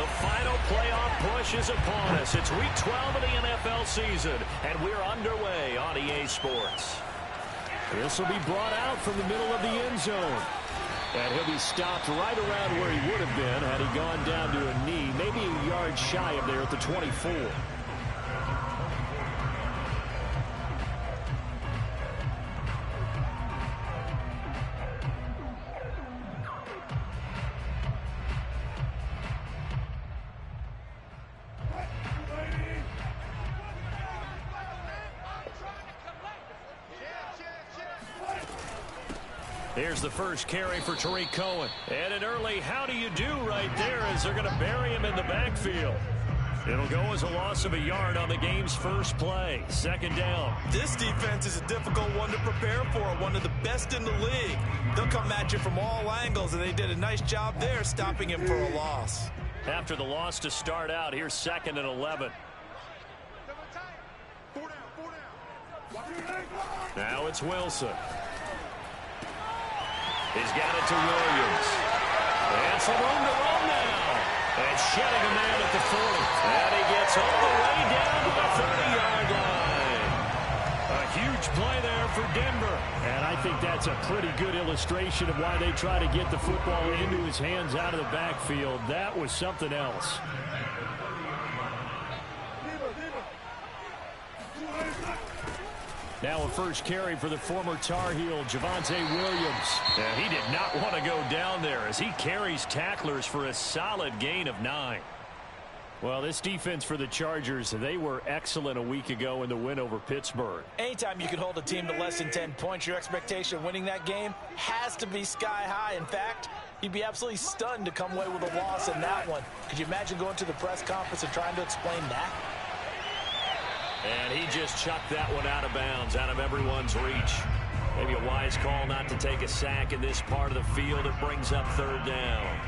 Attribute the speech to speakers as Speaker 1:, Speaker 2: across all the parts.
Speaker 1: The final playoff push is upon us. It's week 12 of the NFL season, and we're underway on EA Sports.
Speaker 2: This will be brought out from the middle of the end zone. And he'll be stopped right around where he would have been had he gone down to a knee, maybe a yard shy of there at the 24.
Speaker 1: Here's the first carry for Tariq Cohen. And an early how do you do right there as they're going to bury him in the backfield. It'll go as a loss of a yard on the game's first play. Second down.
Speaker 3: This defense is a difficult one to prepare for, one of the best in the league. They'll come at you from all angles, and they did a nice job there stopping him for a loss.
Speaker 1: After the loss to start out, here's 2nd and 11. Now it's Wilson. He's got it to Williams. And some room to run now. And shedding a man at the 40. And he gets all the way down to the 30-yard line. A huge play there for Denver.
Speaker 2: And I think that's a pretty good illustration of why they try to get the football into his hands out of the backfield. That was something else. Now a first carry for the former Tar Heel, Javonte Williams.
Speaker 1: And he did not want to go down there as he carries tacklers for a solid gain of 9.
Speaker 2: Well, this defense for the Chargers, they were excellent a week ago in the win over Pittsburgh.
Speaker 3: Anytime you can hold a team to less than 10 points, your expectation of winning that game has to be sky high. In fact, you'd be absolutely stunned to come away with a loss in that one. Could you imagine going to the press conference and trying to explain that?
Speaker 1: And he just chucked that one out of bounds, out of everyone's reach. Maybe a wise call not to take a sack in this part of the field. It brings up 3rd down.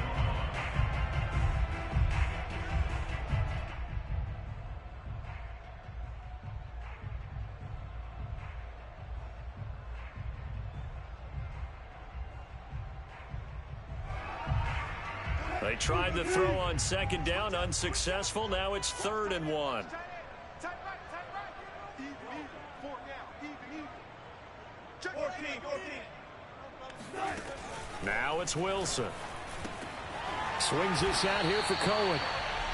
Speaker 1: They tried the throw on 2nd down, unsuccessful. Now it's 3rd and 1. Now it's Wilson.
Speaker 2: Swings this out here for Cohen.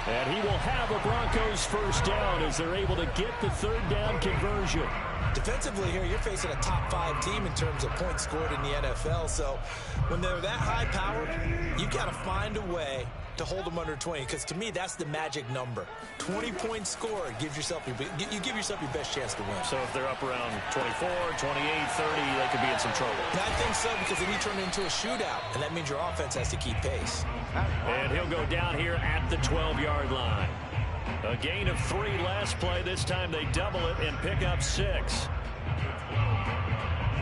Speaker 2: And he will have a Broncos first down as they're able to get the 3rd down conversion.
Speaker 3: Defensively here, you're facing a top 5 team in terms of points scored in the NFL. So when they're that high powered, you've got to find a way to hold them under 20, because to me that's the magic number. 20 points scored gives yourself you give yourself your best chance to win.
Speaker 1: So if they're up around 24, 28, 30, they could be in some trouble.
Speaker 3: And I think so, because then you turn it into a shootout, and that means your offense has to keep pace.
Speaker 1: And he'll go down here at the 12-yard line. A gain of 3 last play. This time they double it and pick up 6.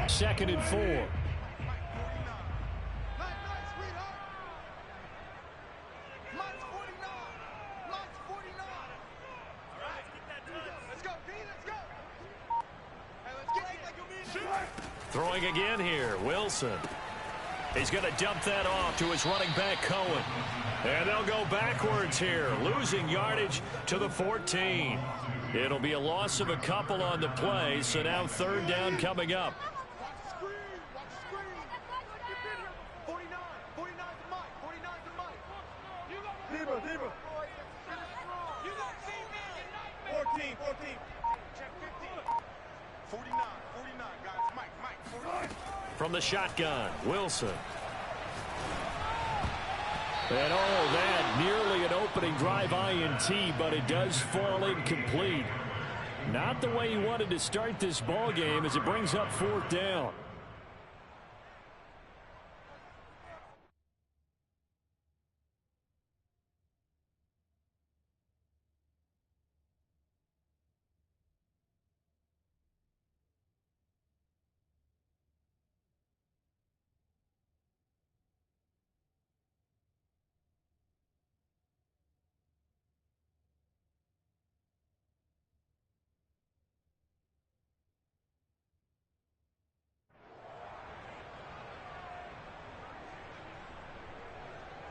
Speaker 2: 2nd and 4.
Speaker 1: Throwing again here, Wilson. He's going to dump that off to his running back, Cohen. And they'll go backwards here, losing yardage to the 14. It'll be a loss of a couple on the play, so now 3rd down coming up. From the shotgun, Wilson.
Speaker 2: And all that, nearly an opening drive INT, but it does fall incomplete. Not the way he wanted to start this ball game as it brings up 4th down.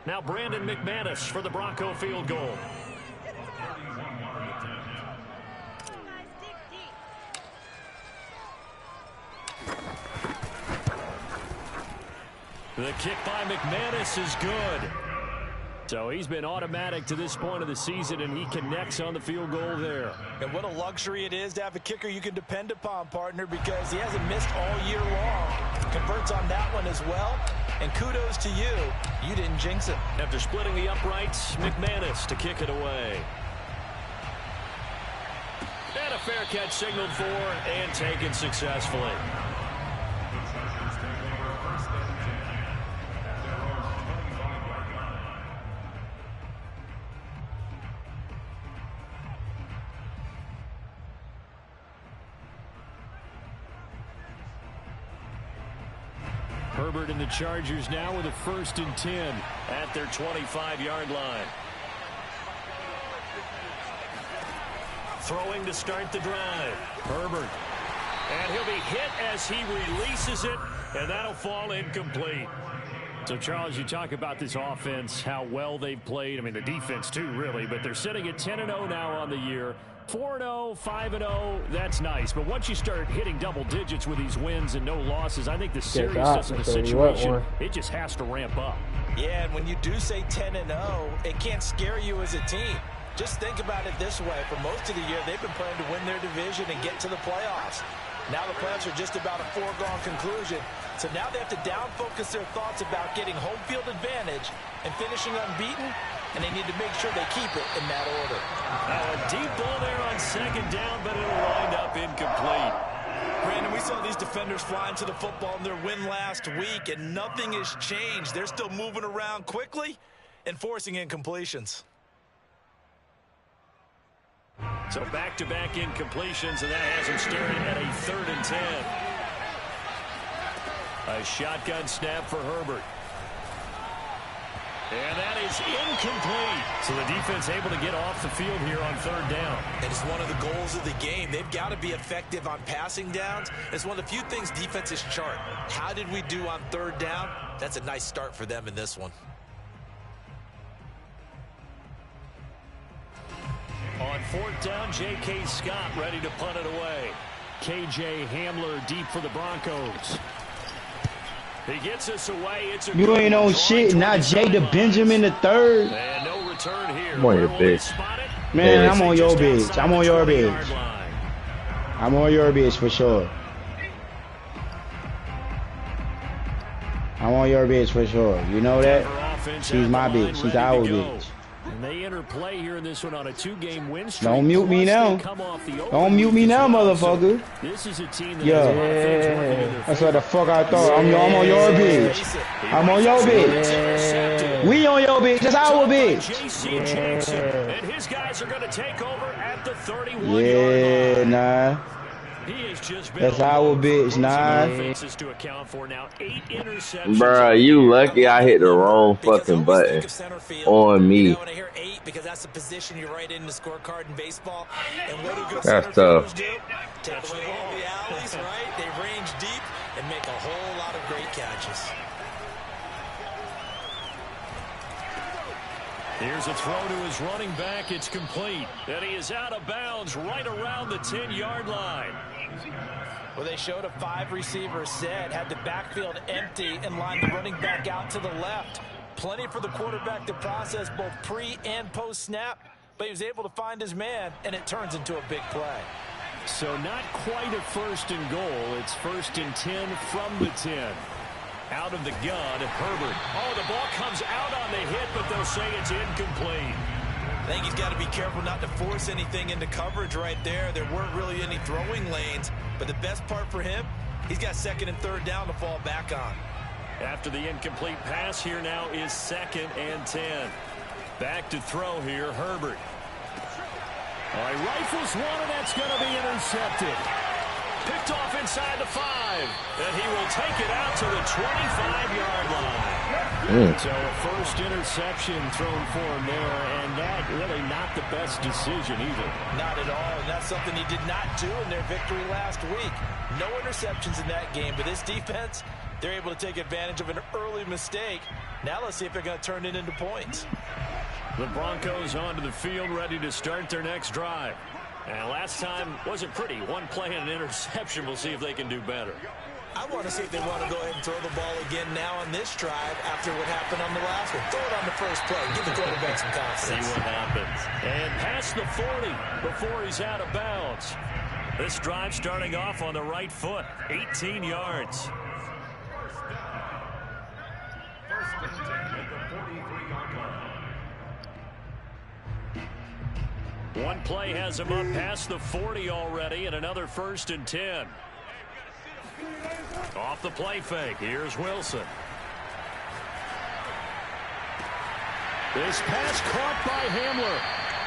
Speaker 1: Now Brandon McManus for the Bronco field goal. The kick by McManus is good. So he's been automatic to this point of the season, and he connects on the field goal there.
Speaker 3: And what a luxury it is to have a kicker you can depend upon, partner, because he hasn't missed all year long. Converts on that one as well. And kudos to you. You didn't jinx it.
Speaker 1: After splitting the uprights, McManus to kick it away. And a fair catch signaled for and taken successfully. Herbert and the Chargers now with a 1st and 10 at their 25-yard line. Throwing to start the drive. Herbert. And he'll be hit as he releases it, and that'll fall incomplete. So, Charles, you talk about this offense, how well they've played. I mean, the defense, too, really. But they're sitting at 10-0 now on the year. 4-0, 5-0, that's nice. But once you start hitting double digits with these wins and no losses, I think the seriousness of the situation, it just has to ramp up.
Speaker 3: Yeah, and when you do say 10-0, it can't scare you as a team. Just think about it this way. For most of the year, they've been playing to win their division and get to the playoffs. Now the playoffs are just about a foregone conclusion. So now they have to down-focus their thoughts about getting home field advantage and finishing unbeaten, and they need to make sure they keep it in that order.
Speaker 1: A deep ball there on 2nd down, but it'll wind up incomplete.
Speaker 3: Brandon, we saw these defenders flying to the football in their win last week, and nothing has changed. They're still moving around quickly and forcing incompletions.
Speaker 1: So back-to-back incompletions, and that has him staring at a 3rd and 10. A shotgun snap for Herbert. And that is incomplete. So the defense able to get off the field here on 3rd down.
Speaker 3: And it's one of the goals of the game. They've got to be effective on passing downs. It's one of the few things defenses chart. How did we do on 3rd down? That's a nice start for them in this one.
Speaker 1: On 4th down, J.K. Scott ready to punt it away. K.J. Hamler deep for the Broncos. He gets us away. It's a
Speaker 4: you ain't on shit. Not Jada Benjamin the third.
Speaker 1: And no return here.
Speaker 5: I'm on your bitch.
Speaker 4: Man, I'm on your bitch. I'm on your bitch. I'm on your bitch for sure. I'm on your bitch for sure. You know that? She's my bitch. She's our bitch.
Speaker 1: And they enter play here in this one on a 2-game win streak.
Speaker 4: Don't mute me now. Don't mute me now, motherfucker.
Speaker 1: This is a team that has a lot of things working in their
Speaker 4: that's what the fuck I thought. I'm on your bitch. I'm on your bitch. We on your bitch. That's our bitch.
Speaker 1: And his guys are going to take over at the 31-yard line.
Speaker 4: Nah. That's our bitch, nah.
Speaker 5: Bruh, you lucky I hit the wrong fucking button on me.
Speaker 3: Because that's the position you're right in the scorecard in baseball. And what do good
Speaker 5: that's
Speaker 3: center
Speaker 5: tough.
Speaker 3: do? Take away all the alleys, right? They range deep and make a whole lot of great catches.
Speaker 1: Here's a throw to his running back. It's complete. And he is out of bounds right around the 10-yard line.
Speaker 3: Well, they showed a 5-receiver set, had the backfield empty, and lined the running back out to the left. Plenty for the quarterback to process both pre- and post-snap, but he was able to find his man, and it turns into a big play.
Speaker 1: So not quite a 1st and goal. It's 1st and 10 from the 10. Out of the gun, Herbert. Oh, the ball comes out on the hit, but they'll say it's incomplete.
Speaker 3: I think he's got to be careful not to force anything into coverage right there. There weren't really any throwing lanes, but the best part for him, he's got 2nd and 3rd down to fall back on.
Speaker 1: After the incomplete pass, here now is 2nd and 10. Back to throw here, Herbert. All right, rifles one, and that's going to be intercepted. Picked off inside the 5, and he will take it out to the 25-yard line. So a 1st interception thrown for him there, and that really not the best decision either.
Speaker 3: Not at all, and that's something he did not do in their victory last week. No interceptions in that game, but this defense, They're able to take advantage of an early mistake. Now let's see if they're going to turn it into points.
Speaker 2: The Broncos onto the field, ready to start their next drive. And last time wasn't pretty. One play and an interception. We'll see if they can do better.
Speaker 3: I want to see if they want to go ahead and throw the ball again now on this drive after what happened on the last one. Throw it on the first play. Give the quarterback some confidence.
Speaker 2: See what happens. And past the 40 before he's out of bounds. This drive starting off on the right foot. 18 yards. One play has him up past the 40 already, and another 1st and 10. Off the play fake, here's Wilson. This pass caught by Hamler.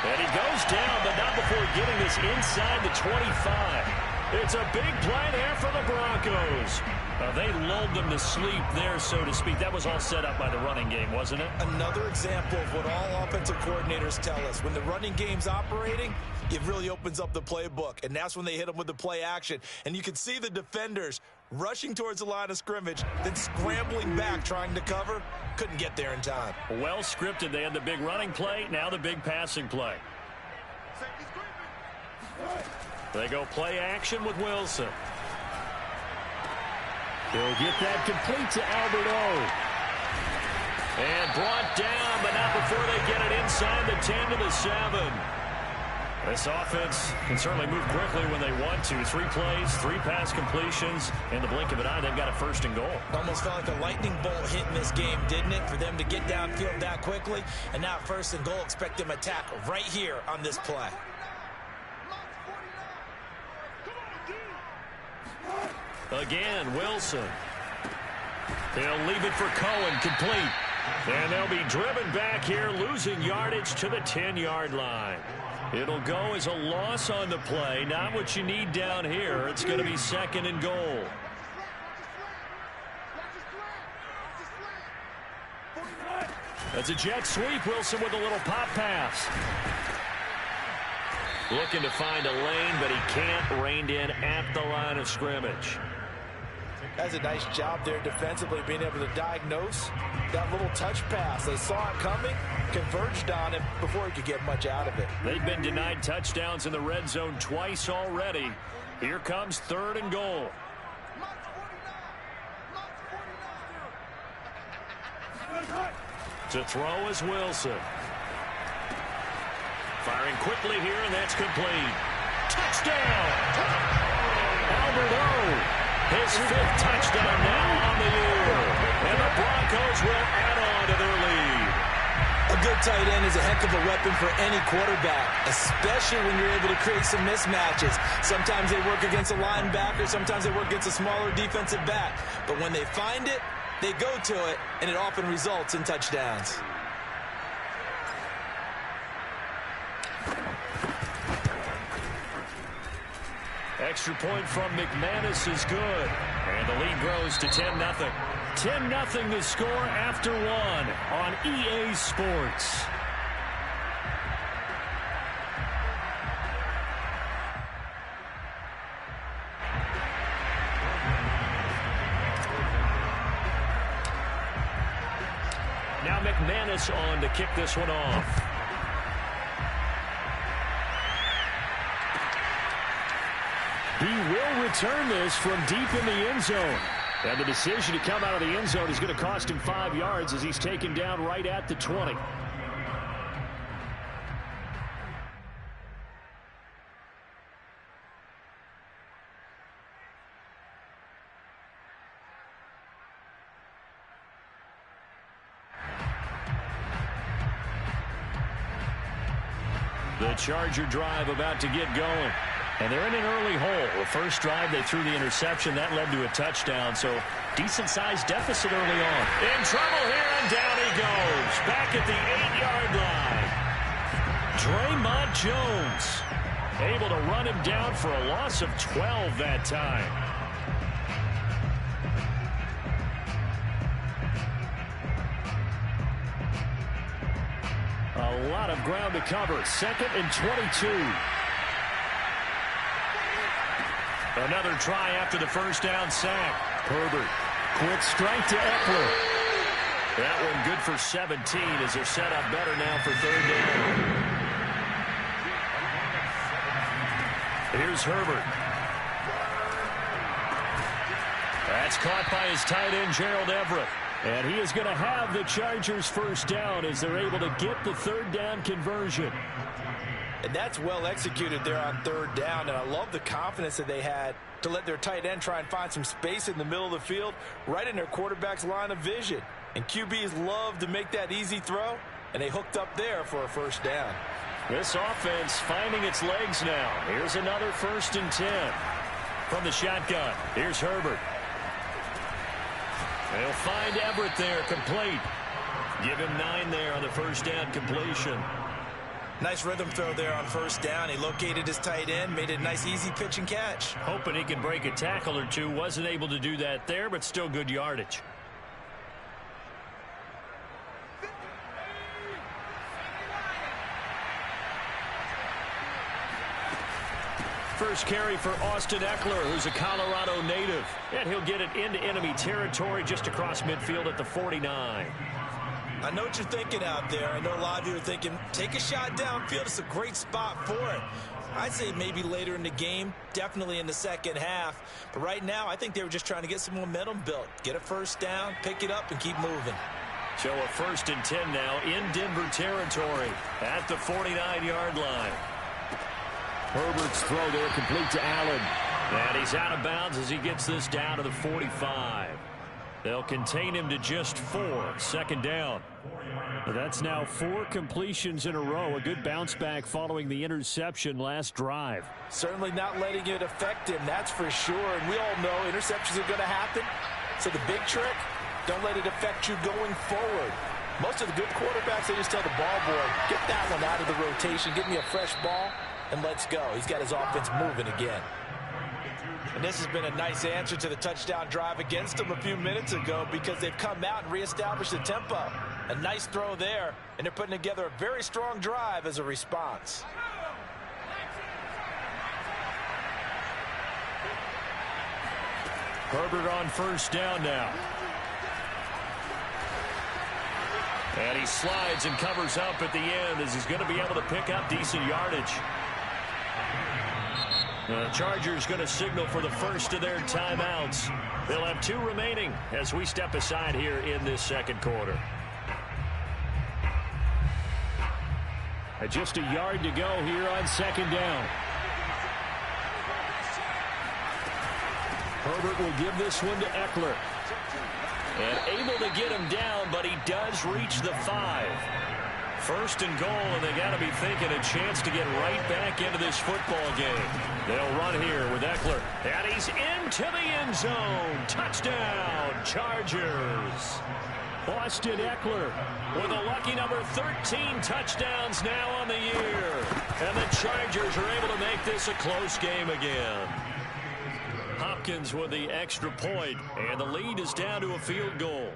Speaker 2: And he goes down, but not before getting this inside the 25. It's a big play there for the Broncos. They lulled them to sleep there, so to speak. That was all set up by the running game, wasn't it?
Speaker 3: Another example of what all offensive coordinators tell us. When the running game's operating, it really opens up the playbook. And that's when they hit them with the play action. And you can see the defenders rushing towards the line of scrimmage, then scrambling back, trying to cover. Couldn't get there in time.
Speaker 2: Well scripted. They had the big running play, now the big passing play. They go play action with Wilson. He'll get that complete to Albert O. And brought down, but not before they get it inside the 10 to the 7. This offense can certainly move quickly when they want to. 3 plays, 3 pass completions. In the blink of an eye, they've got a 1st and goal.
Speaker 3: Almost felt like a lightning bolt hit in this game, didn't it? For them to get downfield that quickly. And now 1st and goal, expect them to attack right here on this play.
Speaker 2: Again, Wilson. He'll leave it for Cohen, complete. And they'll be driven back here, losing yardage to the 10-yard line. It'll go as a loss on the play. Not what you need down here. It's going to be 2nd and goal. That's a jet sweep. Wilson with a little pop pass. Looking to find a lane, but he can't. Reined in at the line of scrimmage.
Speaker 3: That's a nice job there defensively, being able to diagnose that little touch pass. They saw it coming, converged on him before he could get much out of it.
Speaker 2: They've been denied touchdowns in the red zone twice already. Here comes 3rd and goal. To throw is Wilson. Firing quickly here, and that's complete. Touchdown! Albert O. His 5th touchdown now on the year. And the Broncos will add on to their lead.
Speaker 3: A good tight end is a heck of a weapon for any quarterback, especially when you're able to create some mismatches. Sometimes they work against a linebacker, sometimes they work against a smaller defensive back. But when they find it, they go to it, and it often results in touchdowns.
Speaker 2: Extra point from McManus is good. And the lead grows to 10-0. 10-0 the score after 1 on EA Sports. Now McManus on to kick this one off. He will return this from deep in the end zone. And the decision to come out of the end zone is going to cost him 5 yards as he's taken down right at the 20. The Charger drive about to get going. And they're in an early hole. The first drive, they threw the interception. That led to a touchdown. So decent-sized deficit early on. In trouble here, and down he goes. Back at the 8-yard line. Draymond Jones able to run him down for a loss of 12 that time. A lot of ground to cover. 2nd and 22. Another try after the first down sack. Herbert Quick strike to Eckler.
Speaker 1: That one good for 17 as they're set up better now for third down. Here's Herbert. That's caught by his tight end, Gerald Everett.
Speaker 2: And he is going to have the Chargers first down as they're able to get the third down conversion.
Speaker 3: And that's well executed there on third down. And I love the confidence that they had to let their tight end try and find some space in the middle of the field, right in their quarterback's line of vision. And QBs love to make that easy throw, and they hooked up there for a first down.
Speaker 2: This offense finding its legs now. Here's another 1st and 10. From the shotgun, here's Herbert. They'll find Everett there, complete. Give him 9 there on the first down completion.
Speaker 3: Nice rhythm throw there on first down. He located his tight end, made it a nice easy pitch and catch.
Speaker 1: Hoping he can break a tackle or two. Wasn't able to do that there, but still good yardage. First carry for Austin Eckler, who's a Colorado native. And he'll get it into enemy territory just across midfield at the 49.
Speaker 3: I know what you're thinking out there. I know a lot of you are thinking, take a shot downfield. It's a great spot for it. I'd say maybe later in the game, definitely in the second half. But right now, I think they were just trying to get some momentum built. Get a first down, pick it up, and keep moving.
Speaker 1: So a 1st and 10 now in Denver territory at the 49-yard line.
Speaker 2: Herbert's throw there complete to Allen.
Speaker 1: And he's out of bounds as he gets this down to the 45. They'll contain him to just 4. Second down.
Speaker 2: That's now 4 completions in a row. A good bounce back following the interception last drive.
Speaker 3: Certainly not letting it affect him, that's for sure. And we all know interceptions are going to happen. So the big trick, don't let it affect you going forward. Most of the good quarterbacks, they just tell the ball boy, get that one out of the rotation, give me a fresh ball, and let's go. He's got his offense moving again. And this has been a nice answer to the touchdown drive against them a few minutes ago because they've come out and reestablished the tempo. A nice throw there, and they're putting together a very strong drive as a response.
Speaker 1: Herbert on first down now. And he slides and covers up at the end as he's going to be able to pick up decent yardage. The Chargers going to signal for the first of their timeouts. They'll have 2 remaining as we step aside here in this second quarter.
Speaker 2: Just a yard to go here on second down. Herbert will give this one to Eckler.
Speaker 1: And able to get him down, but he does reach the 5. First and goal, and they got to be thinking a chance to get right back into this football game. They'll run here with Eckler. And he's into the end zone. Touchdown, Chargers.
Speaker 2: Austin Eckler
Speaker 1: with a lucky number 13 touchdowns now on the year. And the Chargers are able to make this a close game again. Hopkins with the extra point, and the lead is down to a field goal.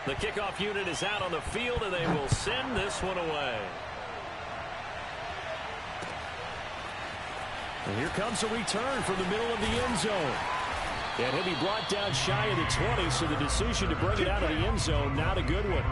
Speaker 1: The kickoff unit is out on the field, and they will send this one away.
Speaker 2: And here comes a return from the middle of the end zone. And he'll be brought down shy of the 20, so the decision to bring it out of the end zone, not a good one.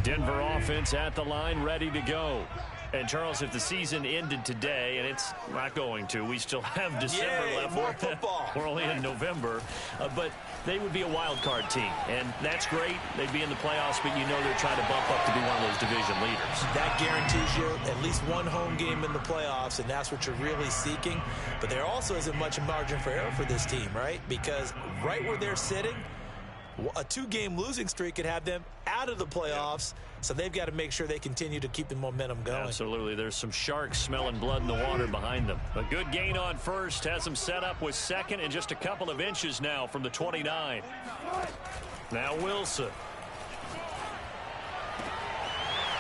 Speaker 1: Denver offense at the line, ready to go. And, Charles, if the season ended today, and it's not going to, we still have December left.
Speaker 3: More football.
Speaker 1: We're only in November. But they would be a wild card team, and that's great. They'd be in the playoffs, but you know they're trying to bump up to be one of those division leaders.
Speaker 3: That guarantees you at least one home game in the playoffs, and that's what you're really seeking. But there also isn't much margin for error for this team, right? Because right where they're sitting, A 2-game losing streak could have them out of the playoffs, so they've got to make sure they continue to keep the momentum going.
Speaker 2: Absolutely. There's some sharks smelling blood in the water behind them. A good gain on first has them set up with second and just a couple of inches now from the 29. Now Wilson.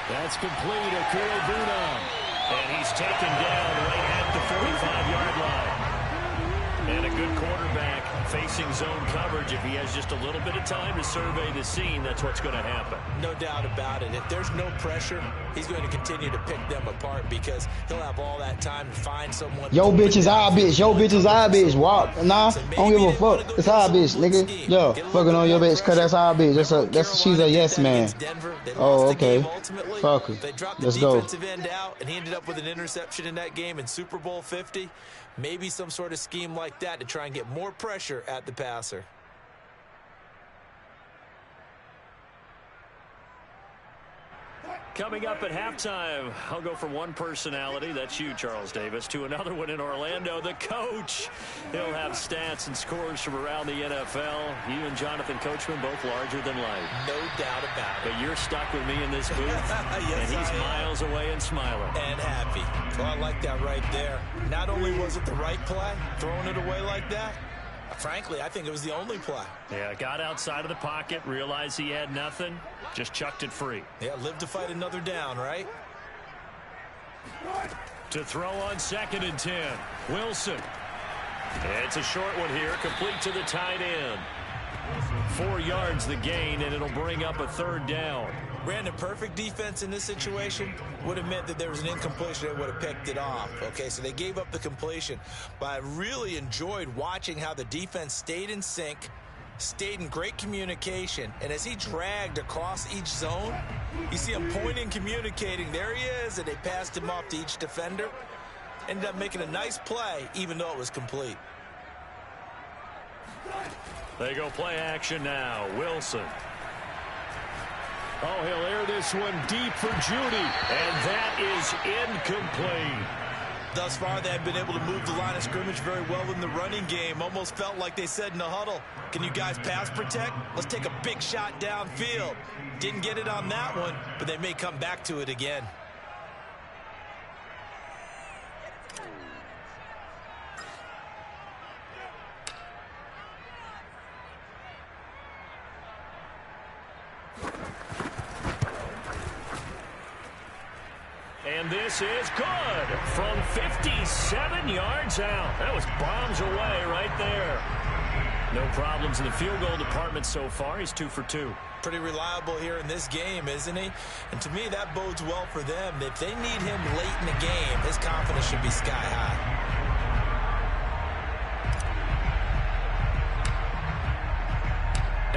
Speaker 2: That's complete. Akira Bunam. And he's taken down right at the 45-yard line. And a good quarterback facing zone coverage. If he has just a little bit of time to survey the scene, that's what's going to happen.
Speaker 3: No doubt about it. If there's no pressure, he's going to continue to pick them apart because he'll have all that time to find someone.
Speaker 4: Yo, bitch is our bitch. Yo, bitch is our bitch. Walk. Nah, I don't give a fuck. It's our bitch, nigga. Yo, fucking on your bitch, cause that's our bitch. She's a yes man. Oh, okay. Fuck her. Let's go.
Speaker 3: End out, and he ended up with an interception in that game in Super Bowl 50. Maybe some sort of scheme like that to try and get more pressure at the passer.
Speaker 2: Coming up at halftime, I'll go from one personality, that's you, Charles Davis, to another one in Orlando, the coach. He'll have stats and scores from around the NFL. You and Jonathan Coachman, both larger than life.
Speaker 3: No doubt about it.
Speaker 2: But you're stuck with me in this booth,
Speaker 3: yes,
Speaker 2: and he's miles away and smiling.
Speaker 3: And happy. Well, I like that right there. Not only was it the right play, throwing it away like that, frankly, I think it was the only play.
Speaker 2: Yeah, got outside of the pocket, realized he had nothing, just chucked it free.
Speaker 3: Yeah, live to fight another down, right?
Speaker 2: To throw on 2nd and 10, Wilson. It's a short one here, complete to the tight end. 4 yards the gain, and it'll bring up a 3rd down.
Speaker 3: Brandon, perfect defense in this situation would have meant that there was an incompletion. They would have picked it off. Okay, so they gave up the completion. But I really enjoyed watching how the defense stayed in sync, stayed in great communication, and as he dragged across each zone, you see him pointing, communicating. There he is, and they passed him off to each defender. Ended up making a nice play, even though it was complete.
Speaker 2: They go play action now. Wilson. Oh, he'll air this one deep for Judy. And that is incomplete.
Speaker 3: Thus far, they have been able to move the line of scrimmage very well in the running game. Almost felt like they said in the huddle, can you guys pass protect? Let's take a big shot downfield. Didn't get it on that one, but they may come back to it again.
Speaker 2: And this is good from 57 yards out. That was bombs away right there. No problems in the field goal department so far. He's 2 for 2.
Speaker 3: Pretty reliable here in this game, isn't he? And to me, that bodes well for them. If they need him late in the game, his confidence should be sky high.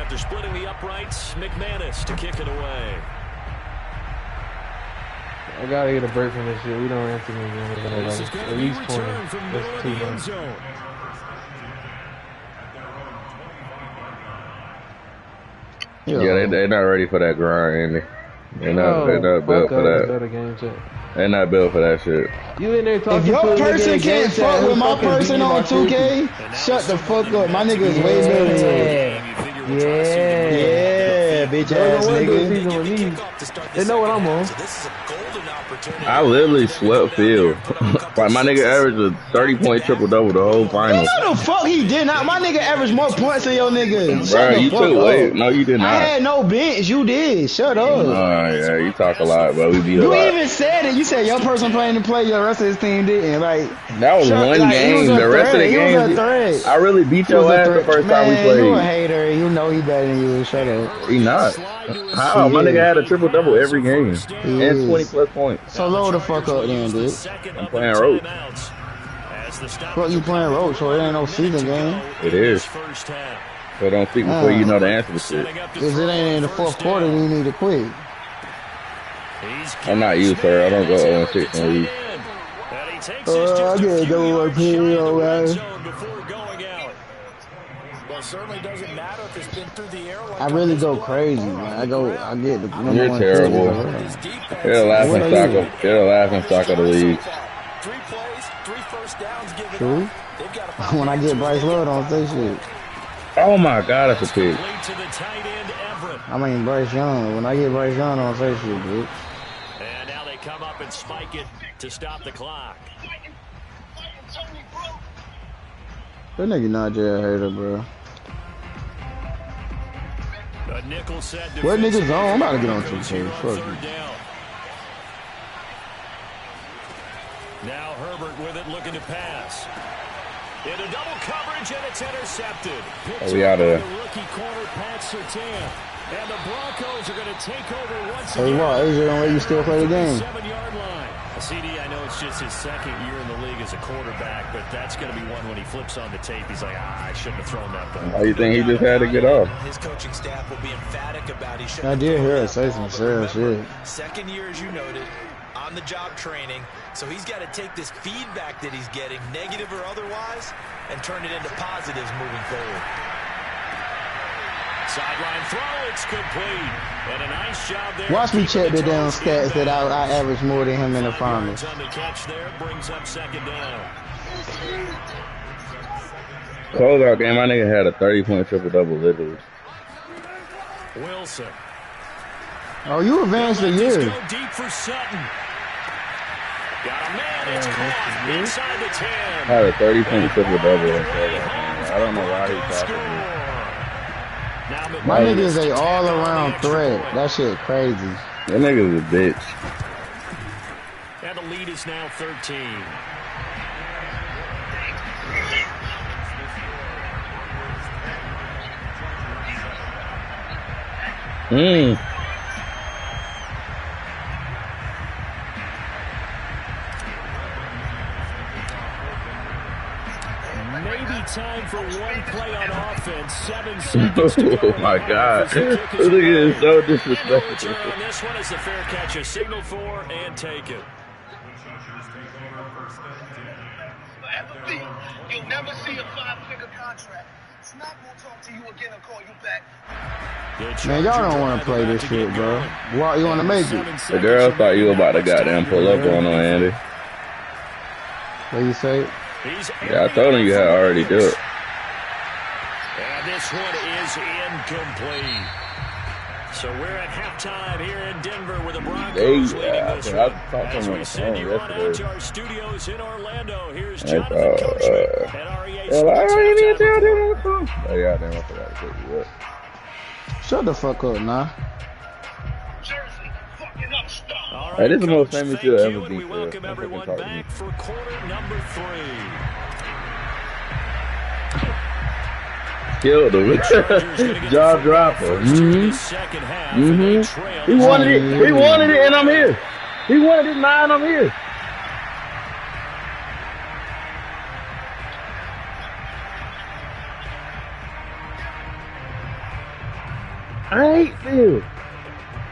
Speaker 2: After splitting the uprights, McManus to kick it away.
Speaker 6: I gotta get a break from this shit. We don't answer me again.
Speaker 2: This is going to be returned from middle of the end zone.
Speaker 5: Yeah, they're not ready for that grind, Andy. They're not built for that. They're not built for that shit.
Speaker 6: You in there talking
Speaker 4: if your person can't fuck with my person on 2K, shut the fuck up. My nigga is way better than you. Yeah, bitch ass nigga.
Speaker 6: They know what I'm on.
Speaker 5: I literally swept field. Like my nigga averaged a 30-point triple-double the whole final.
Speaker 4: No, the fuck he did not. My nigga averaged more points than your nigga.
Speaker 5: Bro, you took weight. No, you did not.
Speaker 4: I had no bench. You did. Shut up.
Speaker 5: Oh, yeah, you talk a lot, but we beat a lot.
Speaker 4: You even said it. You said your person playing to play, your rest of his team didn't. Like
Speaker 5: that was one game. The rest of the games, I really beat your ass the first time we played.
Speaker 4: You a hater. You know he better than you. Shut up.
Speaker 5: He not. How? My nigga had a triple-double every game. And 20-plus points.
Speaker 4: So load the fuck up then, dude.
Speaker 5: I'm playing roach.
Speaker 4: Fuck you playing roach, so it ain't no season game.
Speaker 5: It is. So don't speak before you know the answer to shit.
Speaker 4: Because it ain't in the fourth quarter, then you need to quit.
Speaker 5: I'm not you, sir. I don't go 0-6 on you.
Speaker 4: I get double PO, man.
Speaker 3: Certainly doesn't matter if it's been through the air.
Speaker 4: I really go crazy, man. I get the number
Speaker 5: You're
Speaker 4: one.
Speaker 5: terrible. You're the laughing stock of the league.
Speaker 3: 3 plays, 3 first downs given.
Speaker 4: True. When I get Bryce Love, don't say shit.
Speaker 5: Oh my God, that's a pick.
Speaker 4: I mean Bryce Young. When I get Bryce Young, I don't say shit, bitch.
Speaker 2: And now they come up and spike it to stop the clock.
Speaker 4: That nigga not Jay Hater, bro.
Speaker 2: What
Speaker 4: niggas on? I'm about to get on 2K. Fuck you.
Speaker 2: Now Herbert with it, looking to pass. Into double coverage, and it's intercepted.
Speaker 5: We out of there.
Speaker 2: Rookie corner Pat Surtain. And the Broncos are going to take over once
Speaker 4: again. Hey, wow, AJ don't let you still play the game.
Speaker 2: 7-yard line. CD, I know it's just his second year in the league as a quarterback, but that's going to be one when he flips on the tape. He's like, I shouldn't have thrown that ball.
Speaker 5: Why do you think he just had to get off?
Speaker 3: His coaching staff will be emphatic about he
Speaker 4: I did hear it say some serious shit.
Speaker 3: Second year, as you noted, on the job training, so he's got to take this feedback that he's getting, negative or otherwise, and turn it into positives moving forward.
Speaker 2: Sideline throw, it's complete. And a nice job there.
Speaker 4: Watch me check the damn stats that I average more than him in the finals.
Speaker 2: On the catch there, brings up second down.
Speaker 5: Closeout game, my nigga had a 30-point triple-double literally.
Speaker 2: Wilson.
Speaker 4: Oh, you advanced a year.
Speaker 2: Go deep for Sutton. Got a man, it's caught inside the 10.
Speaker 5: I had a 30-point triple-double in closeout game. I don't know why he's talking to me.
Speaker 4: My nigga is a all-around threat. That shit crazy.
Speaker 5: That nigga's a bitch.
Speaker 2: And the lead is now 13. Maybe time for one play on offense. 7 seconds to go.
Speaker 5: Oh my God. This nigga is so disrespectful.
Speaker 2: On this one is the fair catch. A signal for and take it.
Speaker 7: You'll never see a 5-figure contract. Snap will talk to you again and call you back.
Speaker 4: Man, y'all don't want to play this shit, bro. What, you want to make it?
Speaker 5: The girl thought you were about to goddamn pull up on her, Andy.
Speaker 4: What you say?
Speaker 5: Yeah, I told him you had already do it.
Speaker 2: And this one is incomplete. So we're at halftime here in Denver with the Broncos leading this one. As we send you on out to our studios in Orlando, here's Jonathan Coachman at REA Sports.
Speaker 5: Oh, yeah, damn, I forgot to pick you up.
Speaker 4: Shut the fuck up, nah.
Speaker 5: Hey, this is the most famous you'll ever be.
Speaker 2: We welcome everyone back for quarter number 3.
Speaker 5: Killed him. Jaw dropper. He wanted it. He wanted it, and I'm here. He wanted it, and I'm here. I hate Phil.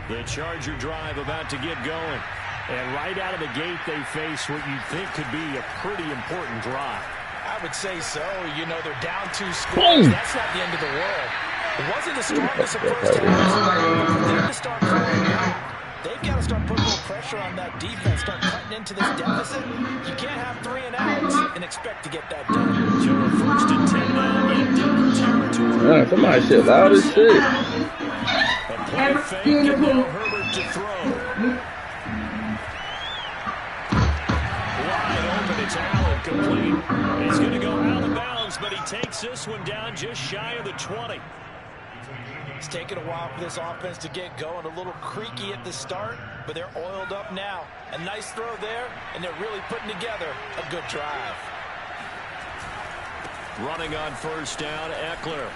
Speaker 2: The Charger drive about to get going. And right out of the gate, they face what you'd think could be a pretty important drive.
Speaker 3: I would say so. You know, they're down 2 scores. That's not the end of the world. It wasn't the strongest of first half. Start they've got to start putting more pressure on that defense, start cutting into this deficit. You can't have 3 and outs and expect to get that done.
Speaker 2: Joe, first and 10 now in Denver territory.
Speaker 5: Man, somebody shit loud as shit.
Speaker 2: Play fake and now Herbert to throw. Wide open, it's Allen complete. He's going to go out of bounds, but he takes this one down just shy of the 20.
Speaker 3: It's taken a while for this offense to get going. A little creaky at the start, but they're oiled up now. A nice throw there, and they're really putting together a good drive.
Speaker 2: Running on first down, Eckler.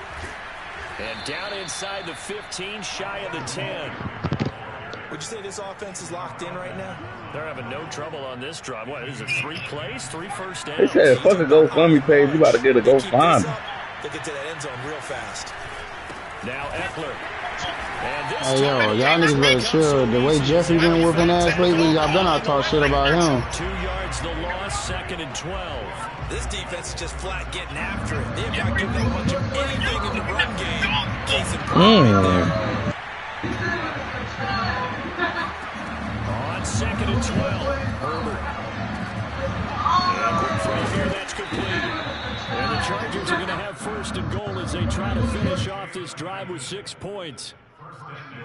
Speaker 2: And down inside the 15, shy of the 10.
Speaker 3: Would you say this offense is locked in right now?
Speaker 2: They're having no trouble on this drive. What, is it 3 plays, 3 first downs?
Speaker 5: They said, fuck a GoFundMe page, you about to get a GoFundMe.
Speaker 3: They get to that end zone real fast.
Speaker 2: Now Eckler.
Speaker 4: Hey, yo, y'all niggas better chill. The way Jeffrey been whooping ass lately, y'all better not talk shit about him.
Speaker 2: 2 yards the loss, 2nd and 12.
Speaker 3: This defense is just flat getting after it. They've got to give them much of anything in the run game. Case in point right there.
Speaker 2: On 2nd and 12, Herbert. And from here, that's complete. And the Chargers are going to have first and goal as they try now to finish off this drive with 6 points.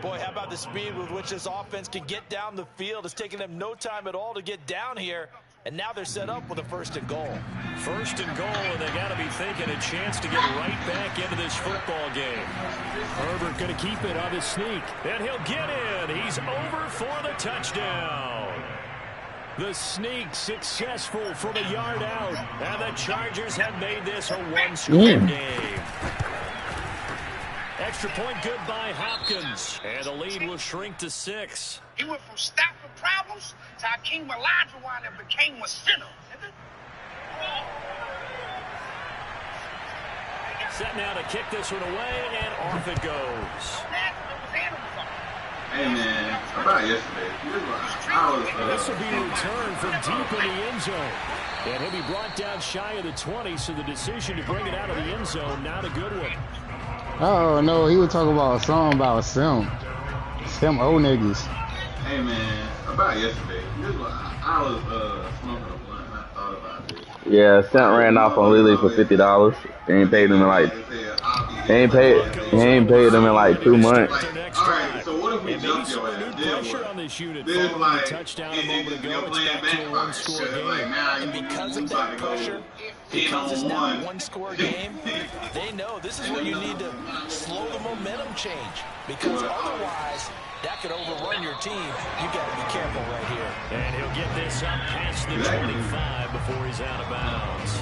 Speaker 3: Boy, how about the speed with which this offense can get down the field? It's taking them no time at all to get down here. And now they're set up with a 1st and goal.
Speaker 2: 1st and goal, and they got to be thinking a chance to get right back into this football game. Herbert going to keep it on his sneak, and he'll get in. He's over for the touchdown. The sneak successful from a yard out, and the Chargers have made this a one-score game. Extra point good by Hopkins, and the lead will shrink to 6.
Speaker 7: He went from stopping problems to Hakeem Olajuwon and became a sinner.
Speaker 2: Set now to kick this one away, and off it goes.
Speaker 5: Hey, man, how about yesterday?
Speaker 2: This will be a return from deep in the end zone. And he'll be brought down shy of the 20, so the decision to bring it out of the end zone, not a good one.
Speaker 4: Oh, no, he was talking about a song about Sim old niggas.
Speaker 5: Hey, man, about yesterday, I was smoking a blunt and I thought about this. Yeah, Sim ran off on Lily for $50. They ain't paid him in like, he ain't paid them in like 2 months.
Speaker 7: Alright, so what if we jump your ass?
Speaker 2: Pressure on this unit.
Speaker 7: There's like
Speaker 2: Touchdown a moment ago. It's back to a one-score game.
Speaker 3: And because of that pressure, because it's now a one-score game, they know this is where you need to slow the momentum change. Because otherwise, that could overrun your team. You got to be careful right here.
Speaker 2: And he'll get this up past the 25 before he's out of bounds.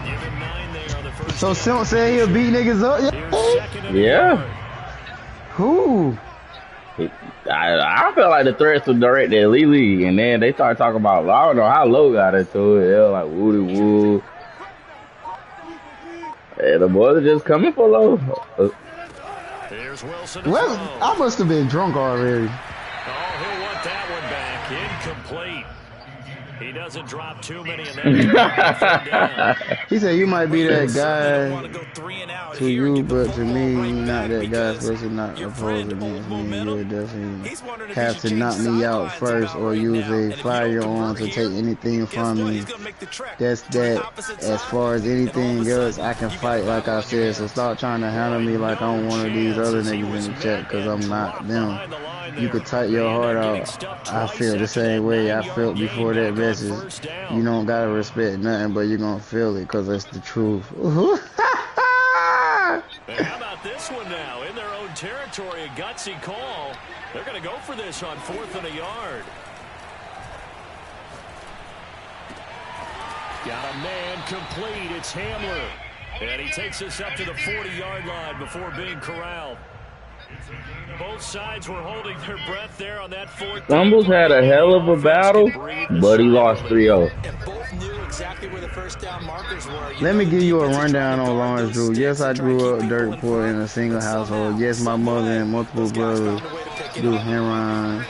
Speaker 2: Give him 9 there on the first.
Speaker 4: So Sim said he'll beat niggas up?
Speaker 5: Yeah.
Speaker 4: Who?
Speaker 5: I felt like the threats were directed at Lily, and then they started talking about, I don't know how Low got into it. They were like, woody woo. And the boys are just coming for Low.
Speaker 2: Here's Wilson.
Speaker 4: Well, I must have been drunk already.
Speaker 2: Oh, he'll want that one back. Incomplete. He doesn't drop too many in that.
Speaker 4: He said you might be that guy to you, but to me, not that guy, especially not opposed against me. You would definitely have to knock me out first or use a firearm to take anything from me. That's that. As far as anything else, I can fight like I said, so stop trying to handle me like I'm one of these other niggas in the chat, because I'm not them. You could type your heart out. I feel the same way I felt before that message. You don't gotta respect nothing, but you're gonna feel it because that's the truth.
Speaker 2: And how about this one now? In their own territory, a gutsy call. They're gonna go for this on 4th and a yard. Got a man complete. It's Hamler. And he takes us up to the 40-yard line before being corralled. Both sides were holding their breath there on that 4th.
Speaker 5: Stumbles had a hell of a battle, but he lost 3-0.
Speaker 3: And both knew exactly where the first down markers were.
Speaker 4: Let me give you a rundown on Lawrence Drew. Yes, I grew up dirt poor in a single household. Yes, my mother and multiple brothers do heroin,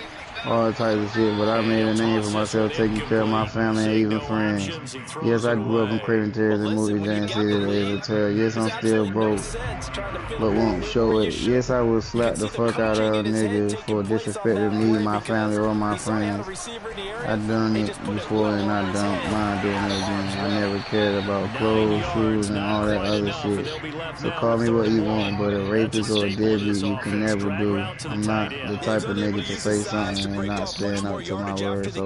Speaker 4: all types of shit, but I made a name for myself taking care of my family and even friends. Yes, I grew up in Creighton Terrace and moved to James City to able to tell. Yes, I'm still broke, but won't show it. Yes, I will slap the fuck out of a nigga for disrespecting me, my family, or my friends. I've done it before and I don't mind doing it again. I never cared about clothes, shoes, and all that other shit. So call me what you want, but a rapist or a deadbeat you can never do. I'm not the type of nigga to say something and not stand up to my word. So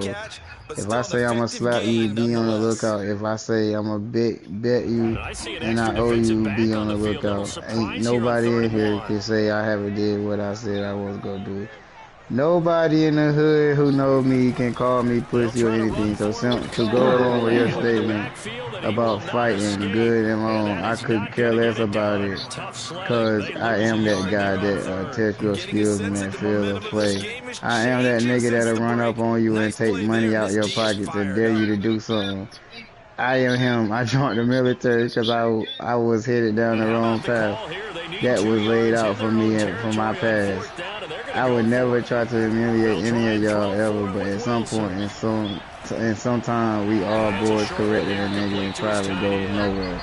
Speaker 4: if I say I'm gonna slap you, be on the lookout. If I say I'm gonna bet you and I owe you, be on the lookout. Ain't nobody in here can say I haven't did what I said I was gonna do. Nobody in the hood who knows me can call me pussy or anything. So to go along with your statement about fighting good and long, I could care less about it, because I am that guy that test your skills in that field of play. I am that nigga that'll run up on you and take money out your pockets and dare you to do something. I am him. I joined the military because I was headed down the wrong path that was laid out for me and for my past. I would never try to humiliate any of y'all ever, but at some point and sometime we all boys corrected a nigga and probably goes nowhere.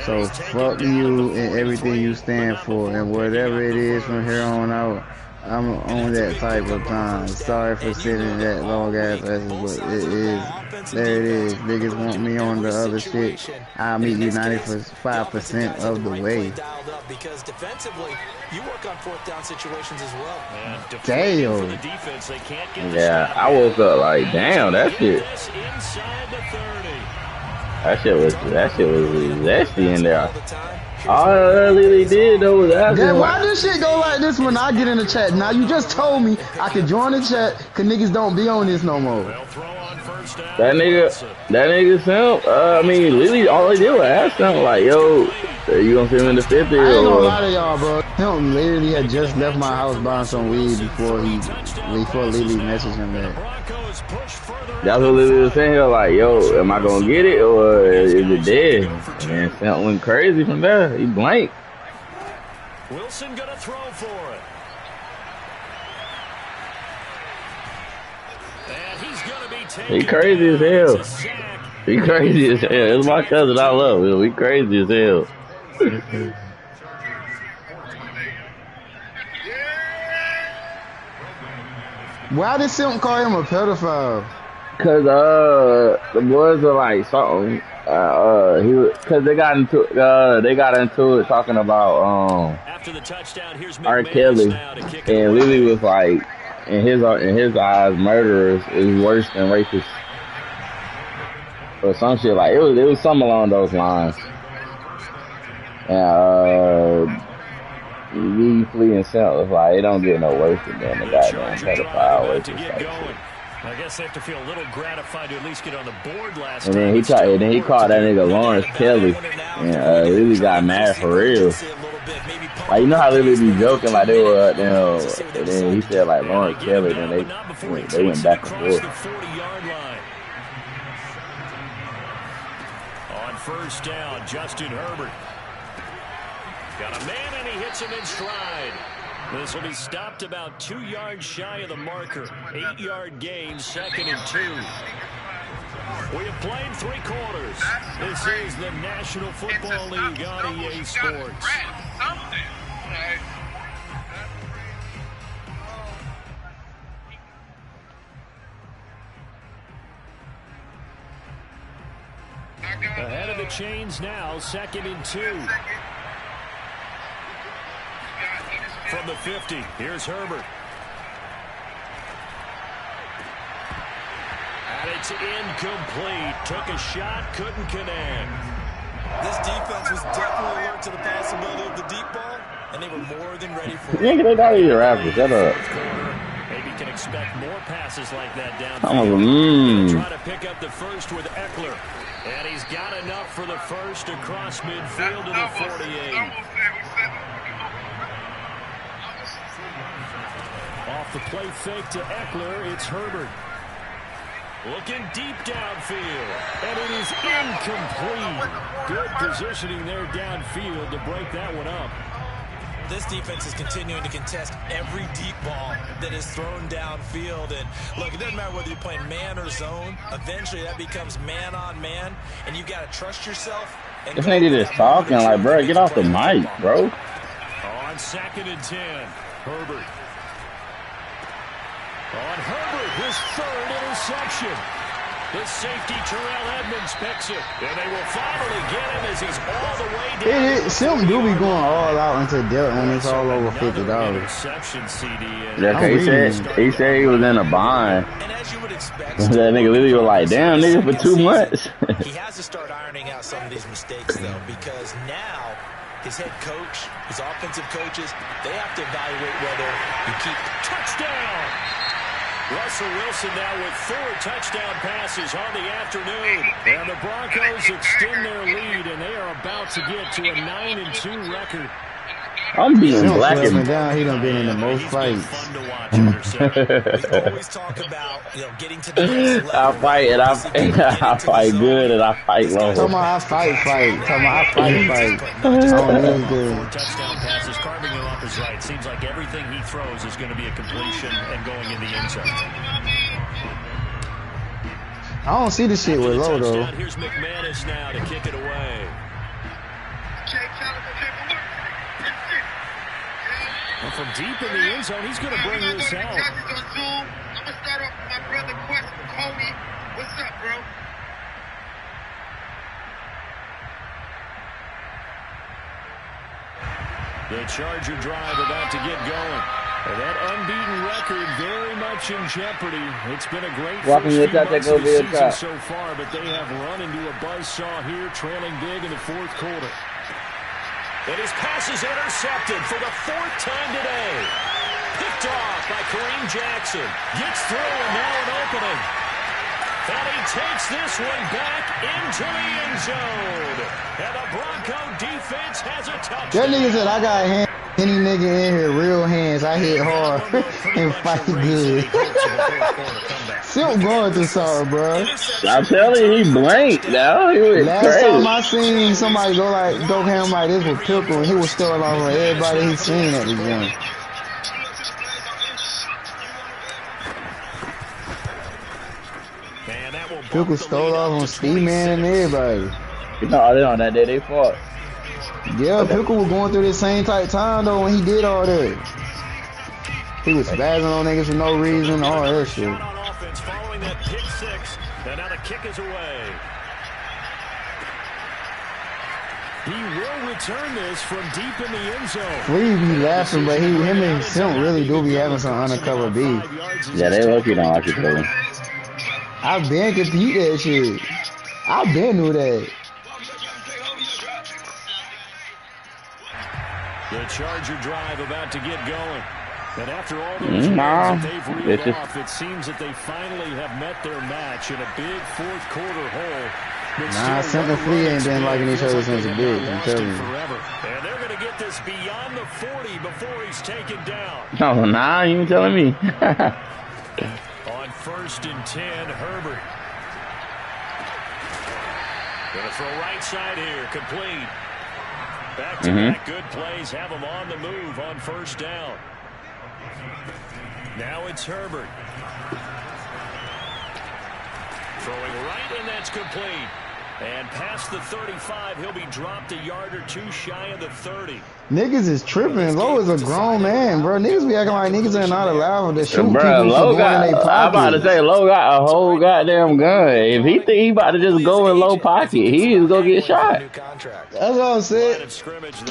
Speaker 4: So fuck you and everything you stand for, and whatever it is from here on out, I'm on that type of time. Sorry for sending that long ass message, but it is. There it is. Niggas want me on the other shit. I'll meet you 95% of the way.
Speaker 3: Because defensively, you work on fourth down situations as well.
Speaker 4: Damn.
Speaker 5: Yeah, I woke up like, damn, that shit was zesty in there. All I really did though was ask him,
Speaker 4: why this shit go like this when I get in the chat? Now you just told me I could join the chat cause niggas don't be on this no more.
Speaker 5: That nigga Simp, I mean, Lily, all they did was ask him like, yo, you gonna see him in the 50?
Speaker 4: I ain't gonna lie to y'all, bro. Him literally had just left my house buying some weed before Lily messaged him that.
Speaker 5: That's what Lily was saying. Her like, yo, am I gonna get it or is it dead? And Simp went crazy from there. He blanked.
Speaker 2: Wilson gonna throw for it. And he's gonna be taken.
Speaker 5: He crazy as hell. He crazy as hell. It's my cousin. I love him. He crazy as hell.
Speaker 4: Why did Simp call him a pedophile?
Speaker 5: Cause the boys were like something. Cause they got into it talking about
Speaker 2: After the touchdown, here's
Speaker 5: R. Kelly, and Lily was like, in his eyes, murderers is worse than rapists, or some shit like it was something along those lines. And Lee Flea and Simp was like, it don't get no worse than being a goddamn pedophile.
Speaker 2: I guess they have to feel a little gratified to at least get on the board last
Speaker 5: and
Speaker 2: time.
Speaker 5: then he called that nigga Lawrence Kelly, and Lily got mad for real. Like, you know how Lily be joking like they were, and then he said like Lawrence Kelly, then they went back and forth.
Speaker 2: On first down, Justin Herbert got a man and he hits him in stride. This will be stopped about 2 yards shy of the marker. 8-yard gain, 2nd and 2. We have played 3 quarters. This is the National Football League on EA Sports. Ahead of the chains now, 2nd and 2. From the 50, here's Herbert. And it's incomplete. Took a shot, couldn't connect.
Speaker 3: This defense was definitely alert to the possibility of the deep ball, and they were more than ready for it.
Speaker 5: Nigga, they got your rapper. Shut up.
Speaker 2: Maybe can expect more passes like that downfield. Try to pick up the first with Eckler. And he's got enough for the first across midfield to the 48. Off the play fake to Eckler, it's Herbert. Looking deep downfield, and it is incomplete. Good positioning there downfield to break that one up.
Speaker 3: This defense is continuing to contest every deep ball that is thrown downfield. And look, it doesn't matter whether you're playing man or zone. Eventually, that becomes man on man, and you got to trust yourself.
Speaker 5: This nigga just talking like, bro, get off the mic, bro.
Speaker 2: On 2nd and 10, Herbert. On Herbert, his 3rd interception. The safety, Terrell Edmonds, picks it. And they will finally get him as he's all the way down.
Speaker 4: Something do be going all out into debt when it's all over $50.
Speaker 5: Yeah, he said he was in a bind.
Speaker 3: And as you would expect,
Speaker 5: that nigga literally was like, damn, nigga, for 2 months.
Speaker 3: He has to start ironing out some of these mistakes, though, because now his head coach, his offensive coaches, they have to evaluate whether you keep touchdown.
Speaker 2: Russell Wilson now with 4 touchdown passes on the afternoon. And the Broncos extend their lead, and they are about to get to a 9-2 record.
Speaker 5: I'm being black and
Speaker 4: down. He done been in the most fights.
Speaker 3: We always talk about, getting to the next level.
Speaker 5: I fight and I fight good and I fight low.
Speaker 4: Talking about I fight. Talking about I fight. Oh, good.
Speaker 2: Touchdown passes, carving him up is right. Seems like everything he throws is going to be a completion and going in the end zone.
Speaker 4: I don't see the shit with low though.
Speaker 2: Here's McManus now to kick it away. And from deep in the end zone, he's going to bring this out.
Speaker 7: I'm going to start off with my brother Quest. Cody, what's up, bro?
Speaker 2: The Charger drive about to get going. And that unbeaten record very much in jeopardy. It's been a great first few months of the season so far, but they have run into a buzzsaw here, trailing big in the fourth quarter.
Speaker 1: And his pass is intercepted for the fourth time today. Picked off by Kareem Jackson. Gets through and now an opening. And he takes this one back into the end zone. And the Bronco defense has a touchdown.
Speaker 4: That nigga said, I got hands. Any nigga in here, real hands. I hit hard and fight good. Still going through something, bro.
Speaker 5: I'm telling you, he blanked now. He was
Speaker 4: Last
Speaker 5: crazy.
Speaker 4: time I seen somebody go ham like this with Pickle, and he was still off on everybody he seen at the game. Pickle stole off on Steve Man and everybody.
Speaker 5: You know, on that day they fought.
Speaker 4: Yeah, Pickle was going through the same type time though when he did all that. He was spazzing on niggas for no reason, all that shit.
Speaker 1: On offense following that pick six, and now the kick is away.
Speaker 2: He will return this from deep in the end zone.
Speaker 4: Flea be laughing, but him and Simp really do be having some undercover beef.
Speaker 5: Yeah, they lucky don't like each other.
Speaker 4: I've been compete that shit. I've been knew that.
Speaker 2: The Charger drive about to get going. And after all those wins that they've reeled off, it seems that they finally have met their match in a big fourth quarter hole.
Speaker 4: Nah, Simp and Flea ain't been liking each other since a bit, I'm telling you.
Speaker 1: And they're going to get this beyond the 40 before he's taken down.
Speaker 5: No, nah, you ain't telling me.
Speaker 1: On 1st and 10, Herbert. Going to throw right side here, complete. Back-to-back good plays have him on the move on 1st down. Now it's Herbert. Throwing right, and that's complete. And past the 35, he'll be dropped a yard or two shy of the 30.
Speaker 4: Niggas is tripping. Low is a grown man, bro. Niggas be acting like niggas are not allowed to shoot
Speaker 5: Bro,
Speaker 4: people
Speaker 5: Low got,
Speaker 4: in their
Speaker 5: I'm about to
Speaker 4: pocket.
Speaker 5: say, Low got a whole goddamn gun. If he think he about to just go in Low pocket, he is gonna get shot.
Speaker 4: That's what I'm saying.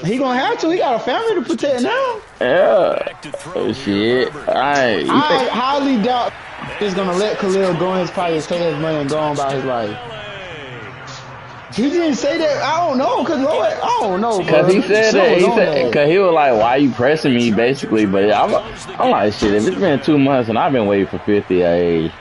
Speaker 4: He gonna have to. He got a family to protect now.
Speaker 5: Yeah. Oh, shit. I
Speaker 4: highly doubt he's gonna let Khalil go in his pocket, take his money, and go on about his life. He didn't say that. I don't know, cause Lord, I don't know.
Speaker 5: Cause he said that. He said, cause he was like, "Why you pressing me?" Basically, but I'm like, shit. If it's been 2 months and I've been waiting for 50 at age,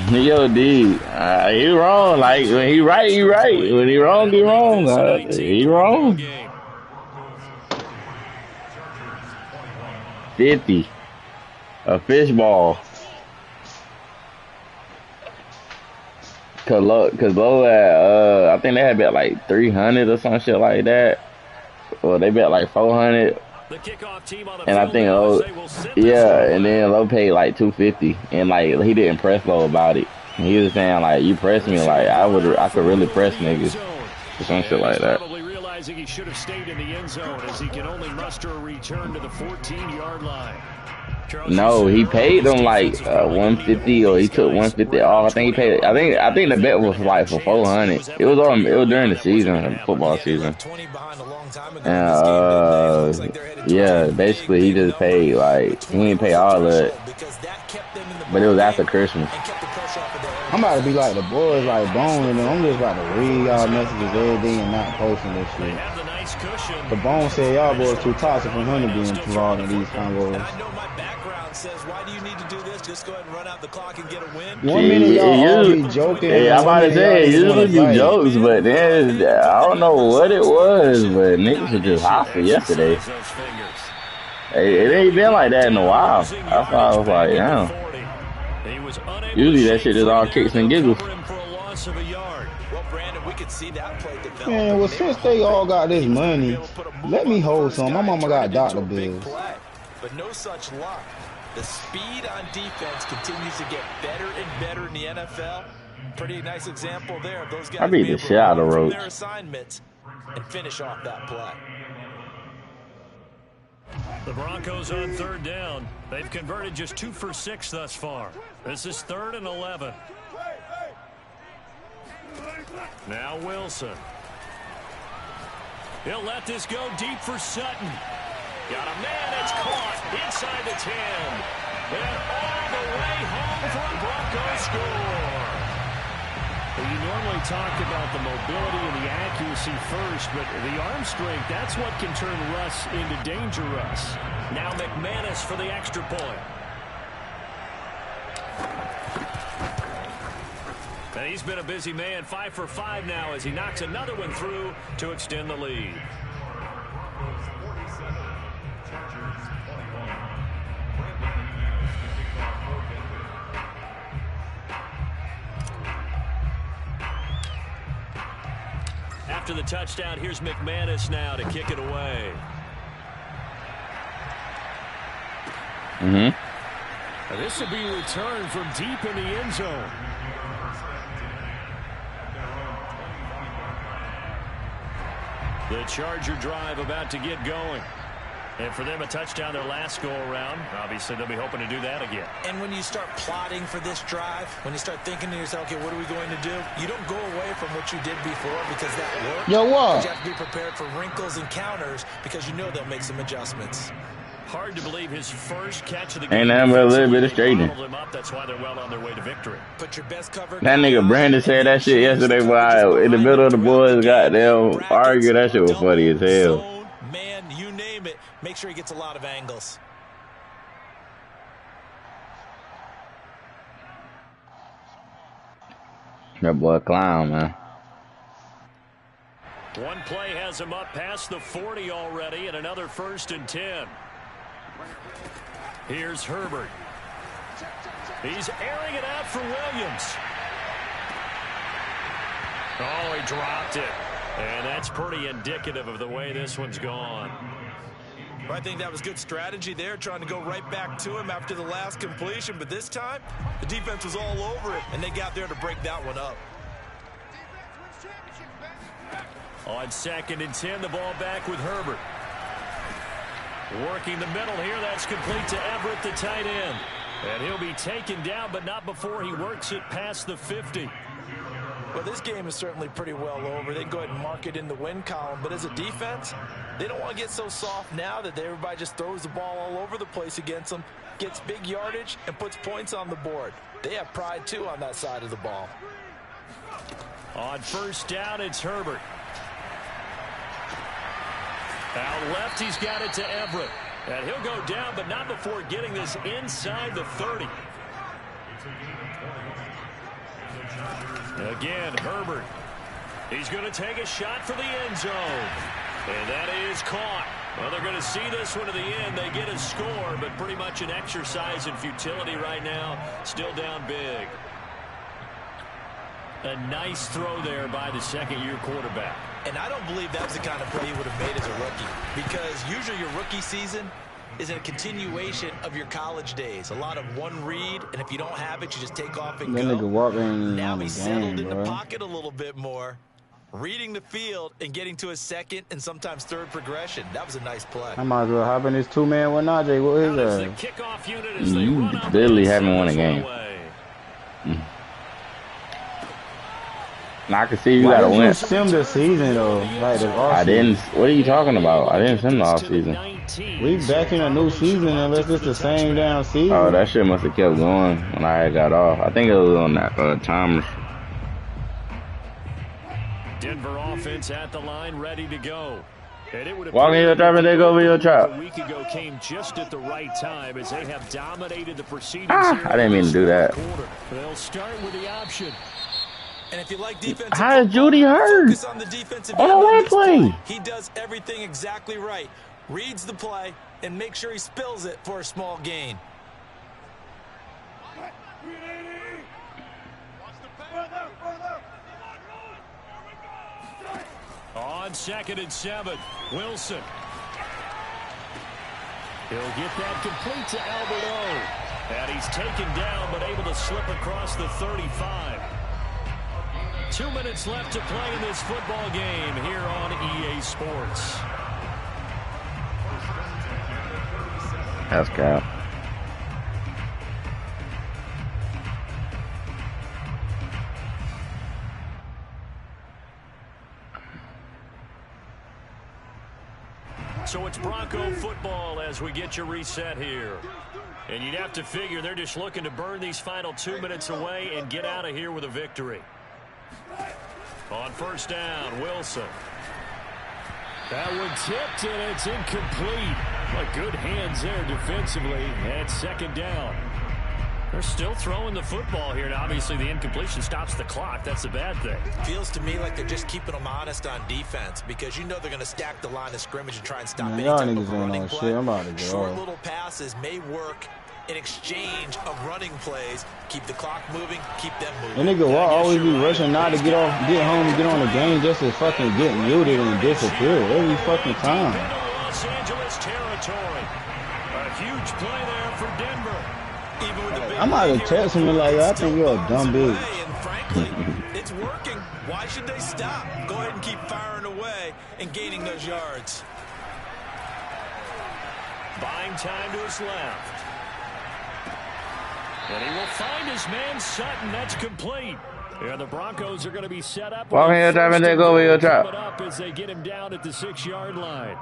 Speaker 5: yo, D, he wrong. Like when he right, he right. When he wrong, he wrong. He wrong. 50, a fishball. Cause Low at, I think they had bet like 300 or some shit like that. Or they bet like 400. And I think yeah, and then Low paid like 250. And like he didn't press Low about it. And he was saying like, you press me, like I could really press niggas. Or some shit like that.
Speaker 2: Probably realizing he should have stayed in the end zone as he can only muster a return to the 14-yard line.
Speaker 5: No, he paid them like 150, or he took 150 off. I think he paid. I think the bet was like for 400. It was during the season, football season. And yeah, basically he just paid like he didn't pay all of it, but it was after Christmas.
Speaker 4: I'm about to be like the boys, like Bone, and I'm just about to read y'all messages every day and not posting this shit. The Bone said y'all boys too toxic for him to be involved in these combos.
Speaker 3: Says, why do you need to do this? Just go ahead and run out the clock and get a win.
Speaker 4: 1 minute y'all all be joking.
Speaker 5: Yeah, I'm about to say, it usually be jokes, but then I don't know what it was, but niggas were just hostile yesterday. It ain't been like that in a while. That's why I was like, damn. Usually that shit is all kicks and giggles.
Speaker 4: Man, well, since they all got this money, let me hold some. My mama got doctor bills.
Speaker 3: But no such luck. The speed on defense continues to get better and better in the NFL. Pretty nice example there of those guys.
Speaker 5: I beat the shit out of Roach.
Speaker 3: Their assignments and finish off that play.
Speaker 1: The Broncos on 3rd down. They've converted just 2 for 6 thus far. This is 3rd and 11. Now Wilson. He'll let this go deep for Sutton. Got a man, it's caught inside the 10. And all the way home for a Broncos score.
Speaker 2: Well, you normally talk about the mobility and the accuracy first, but the arm strength, that's what can turn Russ into danger Russ.
Speaker 1: Now McManus for the extra point. And he's been a busy man, 5 for 5 now as he knocks another one through to extend the lead. After the touchdown, here's McManus now to kick it away.
Speaker 2: This will be returned from deep in the end zone.
Speaker 1: The Charger drive about to get going. And for them, a touchdown their last go-around. Obviously, they'll be hoping to do that again.
Speaker 3: And when you start plotting for this drive, when you start thinking to yourself, okay, what are we going to do? You don't go away from what you did before because that worked.
Speaker 4: Yo, what?
Speaker 3: But you have to be prepared for wrinkles and counters because you know they'll make some adjustments.
Speaker 1: Hard to believe his first catch of the game.
Speaker 5: Ain't nothing but a little bit of straightening.
Speaker 1: That's why they're well on their way to victory.
Speaker 3: Put your best cover.
Speaker 5: That nigga Brandon said that shit yesterday while in the middle of the boys goddamn argue. That shit was funny as hell.
Speaker 3: Man, you name it. Make sure he gets a lot of angles.
Speaker 5: That boy a clown, man.
Speaker 1: One play has him up past the 40 already, and another 1st and 10. Here's Herbert. He's airing it out for Williams. Oh, he dropped it. And that's pretty indicative of the way this one's gone.
Speaker 3: I think that was good strategy there, trying to go right back to him after the last completion. But this time, the defense was all over it, and they got there to break that one up.
Speaker 1: On 2nd and 10, the ball back with Herbert. Working the middle here, that's complete to Everett, the tight end. And he'll be taken down, but not before he works it past the 50.
Speaker 3: Well, this game is certainly pretty well over. They can go ahead and mark it in the win column. But as a defense, they don't want to get so soft now that everybody just throws the ball all over the place against them, gets big yardage, and puts points on the board. They have pride, too, on that side of the ball.
Speaker 1: On 1st down, it's Herbert. Out left, he's got it to Everett. And he'll go down, but not before getting this inside the 30. Again, Herbert. He's going to take a shot for the end zone. And that is caught. Well, they're going to see this one to the end. They get a score, but pretty much an exercise in futility right now. Still down big. A nice throw there by the 2nd-year quarterback.
Speaker 3: And I don't believe that was the kind of play he would have made as a rookie. Because usually your rookie season is a continuation of your college days. A lot of one read, and if you don't have it, you just take off and
Speaker 4: that
Speaker 3: go.
Speaker 4: Nigga walking
Speaker 3: now he's settled in
Speaker 4: bro.
Speaker 3: the pocket a little bit more, reading the field and getting to his 2nd and sometimes 3rd progression. That was a nice play.
Speaker 4: I might as well hop in this 2-man with Najee. What is
Speaker 1: The
Speaker 4: that?
Speaker 1: kickoff unit as they
Speaker 5: You
Speaker 1: run up
Speaker 5: literally
Speaker 1: and
Speaker 5: haven't won a
Speaker 1: send this
Speaker 5: game.
Speaker 1: one away.
Speaker 5: I can see you
Speaker 4: Why
Speaker 5: gotta
Speaker 4: did
Speaker 5: win.
Speaker 4: you sim the season though? Like the
Speaker 5: I didn't. What are you talking about? I didn't sim the off season.
Speaker 4: We back in a new season unless it's the same damn season.
Speaker 5: Oh, that shit must have kept going when I got off. I think it was on that timer.
Speaker 1: Denver offense at the line, ready to go. And it would
Speaker 5: Walk in your trap and take over your trap.
Speaker 1: A week ago came just at the right time as they have dominated the proceedings.
Speaker 5: I didn't mean to do that.
Speaker 1: They'll start with the option.
Speaker 3: And if you like defensive
Speaker 5: How is Judy hurt?
Speaker 3: focus on the defensive
Speaker 5: On
Speaker 3: end
Speaker 5: a
Speaker 3: on
Speaker 5: run
Speaker 3: this
Speaker 5: play.
Speaker 3: He does everything exactly right. Reads the play and makes sure he spills it for a small gain.
Speaker 1: On 2nd and 7, Wilson. He'll get that complete to Albert O. And he's taken down but able to slip across the 35.
Speaker 2: 2 minutes left to play in this football game here on EA Sports.
Speaker 5: That's cow.
Speaker 2: So it's Bronco football as we get you reset here. And you'd have to figure they're just looking to burn these final 2 minutes away and get out of here with a victory. On first down, Wilson. That one tipped, and it's incomplete. But good hands there defensively. And second down. They're still throwing the football here. Now, obviously, the incompletion stops the clock. That's a bad thing.
Speaker 3: Feels to me like they're just keeping them honest on defense because you know they're going to stack the line of scrimmage and try and stop any type of running play.
Speaker 4: Shit. I'm about to go.
Speaker 3: Short little passes may work in exchange of running plays. Keep the clock moving, keep them moving.
Speaker 4: That nigga Wall always be rushing now to get home and get on the game just to fucking get muted and disappear every fucking time.
Speaker 2: Los Angeles territory. A huge play there for Denver.
Speaker 3: Even with the big
Speaker 4: I'm out of text him like, I think you're a dumb bitch.
Speaker 3: And frankly, it's working. Why should they stop? Go ahead and keep firing away and gaining those yards.
Speaker 2: Buying time to his left. And he will find his man Sutton. That's complete. And the Broncos are going to be set up.
Speaker 5: Walk in your trap and take over your trap.
Speaker 2: Up as they get him down at the 6-yard line.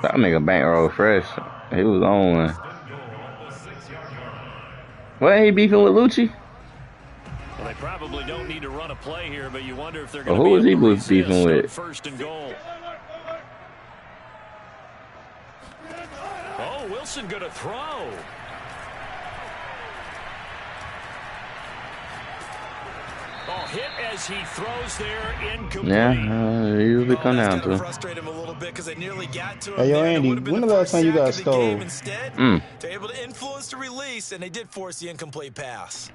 Speaker 5: That nigga bankroll fresh. He was on one. What, he beefing with Lucci?
Speaker 2: Well, they probably don't need to run a play here, but you wonder if they're
Speaker 5: Well,
Speaker 2: going
Speaker 5: who was
Speaker 2: to
Speaker 5: he
Speaker 2: be able to
Speaker 5: beefing with?
Speaker 2: first and goal. Oh, Wilson going to throw. Oh, hit as he throws there, incomplete.
Speaker 5: Yeah, usually come down to.
Speaker 3: Frustrate him a little bit because they nearly got to him.
Speaker 4: Hey, yo, Andy, when the last time you got stole?
Speaker 3: They're able to influence the release, and they did force the incomplete pass.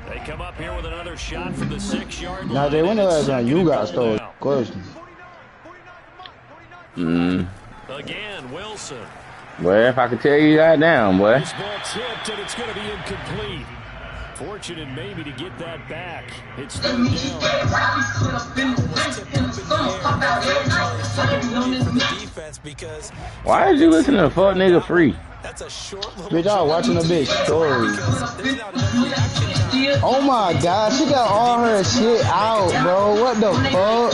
Speaker 2: They come up here with another shot from the 6-yard line.
Speaker 4: Now, Jay, when the last time you got stole? Question.
Speaker 2: Again, Wilson.
Speaker 5: Well, if I could tell you that down, boy.
Speaker 2: This ball tipped, and it's going to be incomplete. Fortunate maybe to get that back. It's third
Speaker 3: down.
Speaker 5: Why did you listen to fuck nigga free?
Speaker 3: That's a short little
Speaker 4: bitch, I was watching a bitch story. Oh my god, she got all her shit out, bro. What the fuck?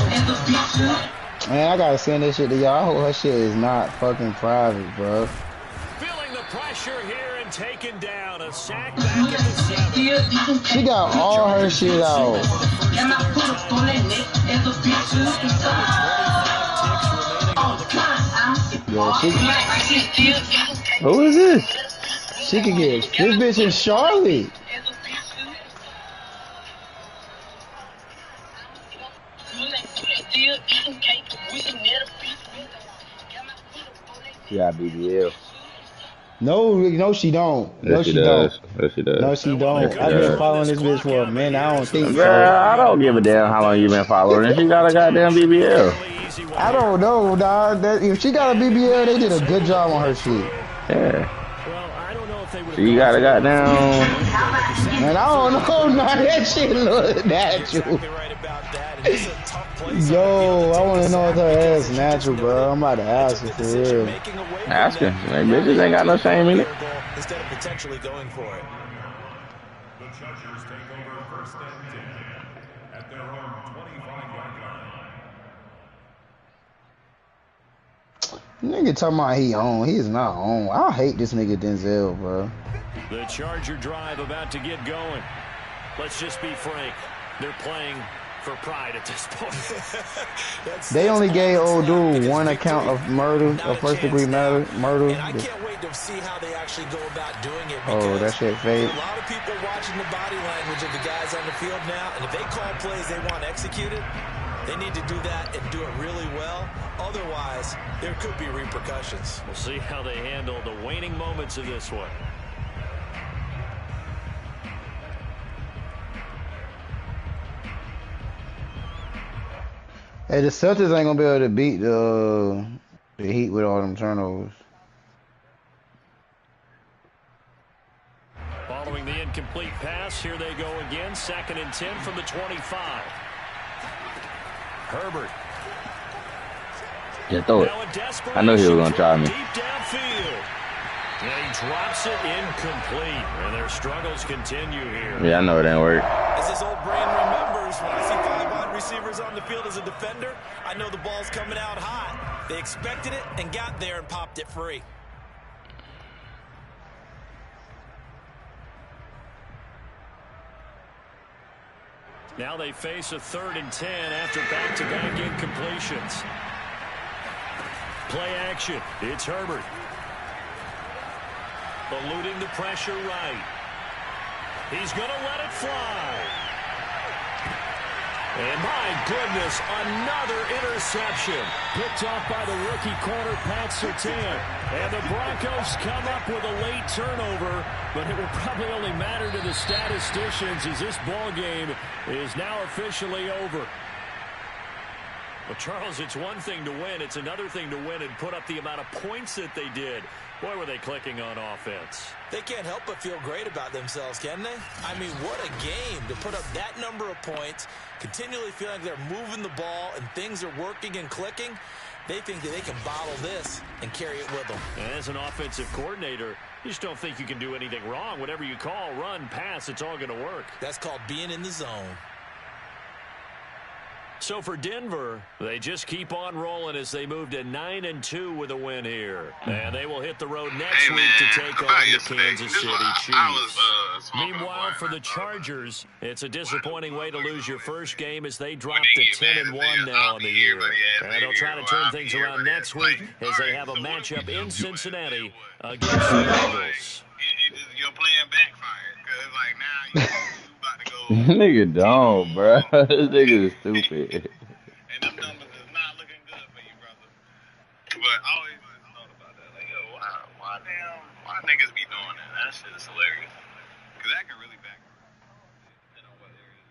Speaker 4: Man, I gotta send this shit to y'all. I hope her shit is not fucking private, bro.
Speaker 2: Feeling the pressure here and taken down. A sack back at the 7.
Speaker 4: She got all her shit out. Yo,
Speaker 5: who is this?
Speaker 4: She could get this bitch in Charlotte.
Speaker 5: She got BBL.
Speaker 4: No, she don't. No, she don't.
Speaker 5: Yes, she does.
Speaker 4: No, she don't. I've been following this bitch for a minute. I don't think so.
Speaker 5: Girl, I don't give a damn how long you been following her. She got a goddamn BBL.
Speaker 4: I don't know, dog. If she got a BBL, they did a good job on her shit.
Speaker 5: Yeah. She got a goddamn.
Speaker 4: Man, I don't know. Nah, that shit look natural. Yo, I want to know if her ass natural, bro. I'm about to ask her for real.
Speaker 5: Ask her. Like, bitches ain't got no shame in it.
Speaker 3: Instead of potentially going for it.
Speaker 8: The Chargers take over first and 10 at their own 25-yard line.
Speaker 4: Nigga talking about he on. He is not on. I hate this nigga Denzel, bro.
Speaker 2: The Charger drive about to get going. Let's just be frank. They're playing for pride at this point.
Speaker 4: They only gave old dude one account of murder, of first-degree murder.
Speaker 3: And I can't wait to see how they actually go about doing it.
Speaker 4: Oh, that shit fake.
Speaker 3: A lot of people watching the body language of the guys on the field now, and if they call plays they want executed, they need to do that and do it really well. Otherwise, there could be repercussions.
Speaker 2: We'll see how they handle the waning moments of this one.
Speaker 4: Hey, the Celtics ain't gonna be able to beat the Heat with all them turnovers.
Speaker 2: Following the incomplete pass. Here they go again. 2nd and 10 from the 25. Herbert.
Speaker 5: Yeah, throw it. I know he was going to try me.
Speaker 2: Deep downfield. And he drops it incomplete. And their struggles continue here.
Speaker 5: Yeah, I know it ain't work.
Speaker 3: As his old brain remembers, when I see 5 wide receivers on the field as a defender, I know the ball's coming out hot. They expected it and got there and popped it free.
Speaker 2: Now they face a 3rd and 10 after back-to-back incompletions. Play action. It's Herbert. Eluding the pressure right. He's going to let it fly. And my goodness, another interception. Picked off by the rookie corner, Pat Surtain. And the Broncos come up with a late turnover, but it will probably only matter to the statisticians as this ball game is now officially over. Well, Charles, it's one thing to win. It's another thing to win and put up the amount of points that they did. Boy, were they clicking on offense.
Speaker 3: They can't help but feel great about themselves, can they? I mean, what a game to put up that number of points, continually feeling like they're moving the ball and things are working and clicking. They think that they can bottle this and carry it with them.
Speaker 2: And as an offensive coordinator, you just don't think you can do anything wrong. Whatever you call, run, pass, it's all going to work.
Speaker 3: That's called being in the zone.
Speaker 2: So for Denver, they just keep on rolling as they move to 9-2 with a win here. And they will hit the road next week to take on the Kansas City Chiefs. Meanwhile, for the Chargers, it's a disappointing way to lose your first game as they drop to 10-1 now on the year. And they'll try to turn things around next week as they have a matchup in Cincinnati against the Bengals.
Speaker 9: Your plan backfired because like now you about to go.
Speaker 5: Nigga don't, bro. This nigga is stupid.
Speaker 9: And them numbers is not looking good for you, brother. But I always thought about that. Like, yo, why niggas be doing that? That shit is hilarious. Because that can really back. You know what there is.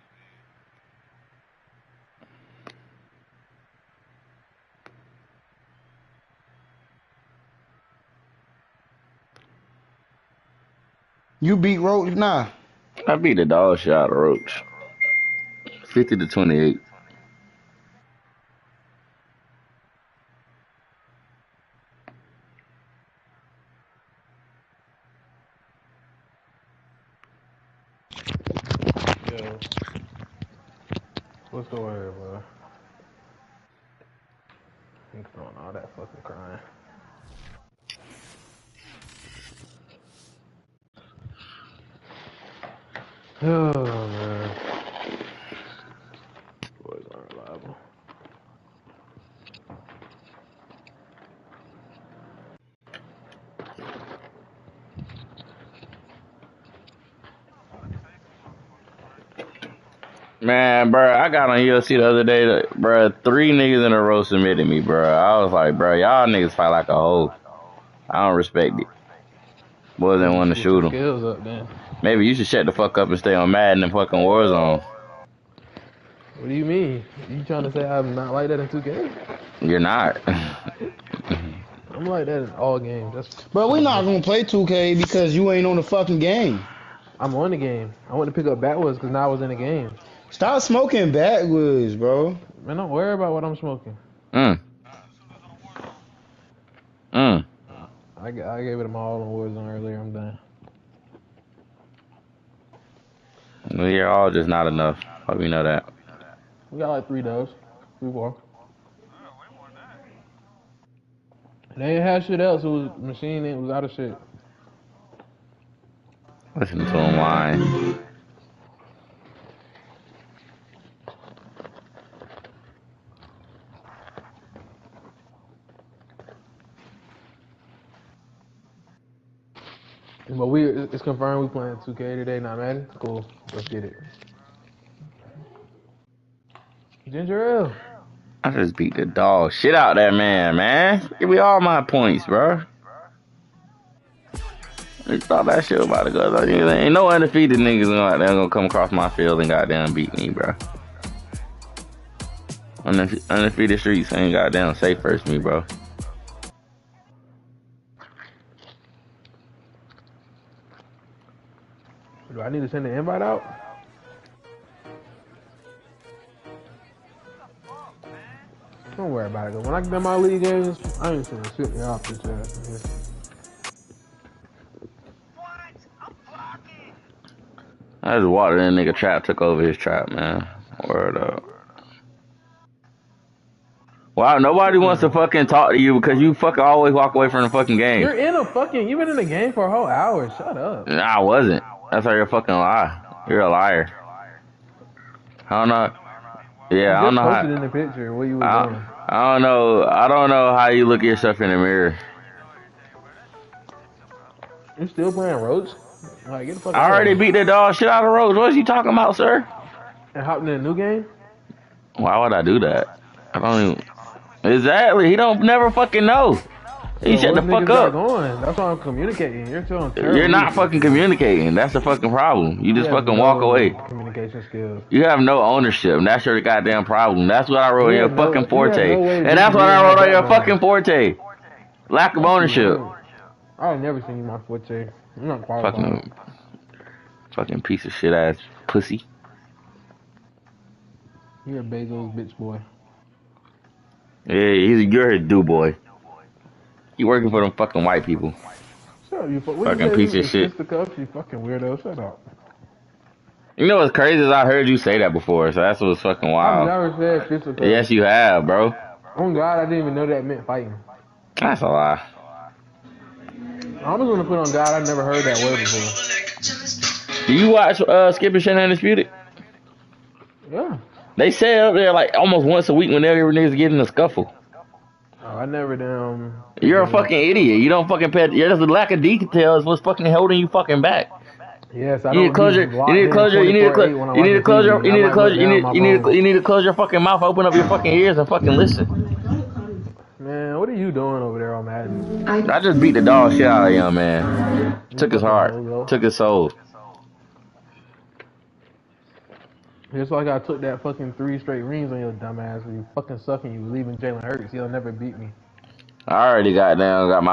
Speaker 4: You beat Roach now.
Speaker 5: I beat the dog shit out of Roach. 50-28.
Speaker 6: Yo. What's the word, bro? He's doing all that fucking crying. Oh, man. Boys aren't reliable.
Speaker 5: Man, bro, I got on UFC the other day, bro. 3 niggas in a row submitted me, bro. I was like, bro, y'all niggas fight like a hoe. I don't respect it. Boys didn't want to shoot
Speaker 6: Skills up, man.
Speaker 5: Maybe you should shut the fuck up and stay on Madden and fucking Warzone.
Speaker 6: What do you mean? You trying to say I'm not like that in 2K?
Speaker 5: You're not.
Speaker 6: I'm like that in all games.
Speaker 4: Bro, we not gonna play 2K because you ain't on the fucking game.
Speaker 6: I'm on the game. I want to pick up backwoods because now I was in the game.
Speaker 4: Stop smoking backwoods, bro.
Speaker 6: Man, don't worry about what I'm smoking. I gave it them all on Warzone earlier. I'm done.
Speaker 5: Well, you're all just not enough. Hope you know that.
Speaker 6: We got like 3 dubs. 3 more. They ain't had shit else. It was machine. It was out of shit.
Speaker 5: Listen to him whine.
Speaker 6: But it's confirmed we playing 2K today, not Madden. Cool. Let's get it. Ginger Ale.
Speaker 5: I just beat the dog shit out that man. Give me all my points, bro. I thought that shit was about to go. Ain't no undefeated niggas gonna come across my field and goddamn beat me, bro. Undefeated streets ain't goddamn safe first me, bro.
Speaker 6: Do I need to send the invite out? Don't worry about it. When I get in my league games, I ain't gonna sit me off this ass.
Speaker 5: I just walked in, nigga trap took over his trap, man. Word up. Wow, nobody wants to fucking talk to you because you fucking always walk away from the fucking game.
Speaker 6: You've been in the game for a whole hour. Shut up.
Speaker 5: Nah, I wasn't. That's how you're fucking lie. You're a liar. I don't know. Yeah, I don't know how.
Speaker 6: In the picture, what you were doing.
Speaker 5: I don't know. I don't know how you look at yourself in the mirror.
Speaker 6: You still playing Roach? Like, get the fuck
Speaker 5: I already beat the dog shit out of Roach. What you talking about, sir?
Speaker 6: And hopping in a new game?
Speaker 5: Why would I do that? I don't even. Exactly. He don't never fucking know. He shut the fuck up.
Speaker 6: That's why I'm communicating. You're still on terrible.
Speaker 5: You're not fucking communicating. That's the fucking problem. You just fucking walk away.
Speaker 6: Communication skills.
Speaker 5: You have no ownership. And that's your goddamn problem. That's what I wrote in your fucking forte. And that's what I wrote on your fucking forte. Lack of ownership.
Speaker 6: I've never seen you my forte. I'm not qualified.
Speaker 5: Fucking piece of shit ass pussy.
Speaker 6: You're a Bezos bitch boy.
Speaker 5: Yeah, you're his do boy. You working for them fucking white people.
Speaker 6: Shut up, you
Speaker 5: fucking piece of shit.
Speaker 6: You fucking weirdo. Shut up.
Speaker 5: You know what's crazy is I heard you say that before, so that's what's fucking wild.
Speaker 6: I've never said fisticuffs.
Speaker 5: Yes, you have, bro.
Speaker 6: Oh God, I didn't even know that meant fighting.
Speaker 5: That's a lie.
Speaker 6: I'm just gonna put on God. I've never heard that word before.
Speaker 5: Do you watch Skip and Shannon Undisputed?
Speaker 6: Yeah.
Speaker 5: They say up there like almost once a week whenever niggas get in a scuffle.
Speaker 6: Oh, I never damn.
Speaker 5: You're a fucking idiot. You don't fucking pay. There's a lack of details. What's fucking holding you fucking back?
Speaker 6: Yes, I
Speaker 5: you need to close your. You need to close your. You need to close. You need to close your. You need to close. You need to close your fucking mouth. Open up your fucking ears and fucking listen.
Speaker 6: Man, what are you doing over there on Madden?
Speaker 5: I just beat the dog shit out of young man. Took his heart. Took his soul.
Speaker 6: Just like I took that fucking 3 straight rings on your dumb ass. You fucking sucking. You leaving Jalen Hurts. He'll never beat me.
Speaker 5: I already got my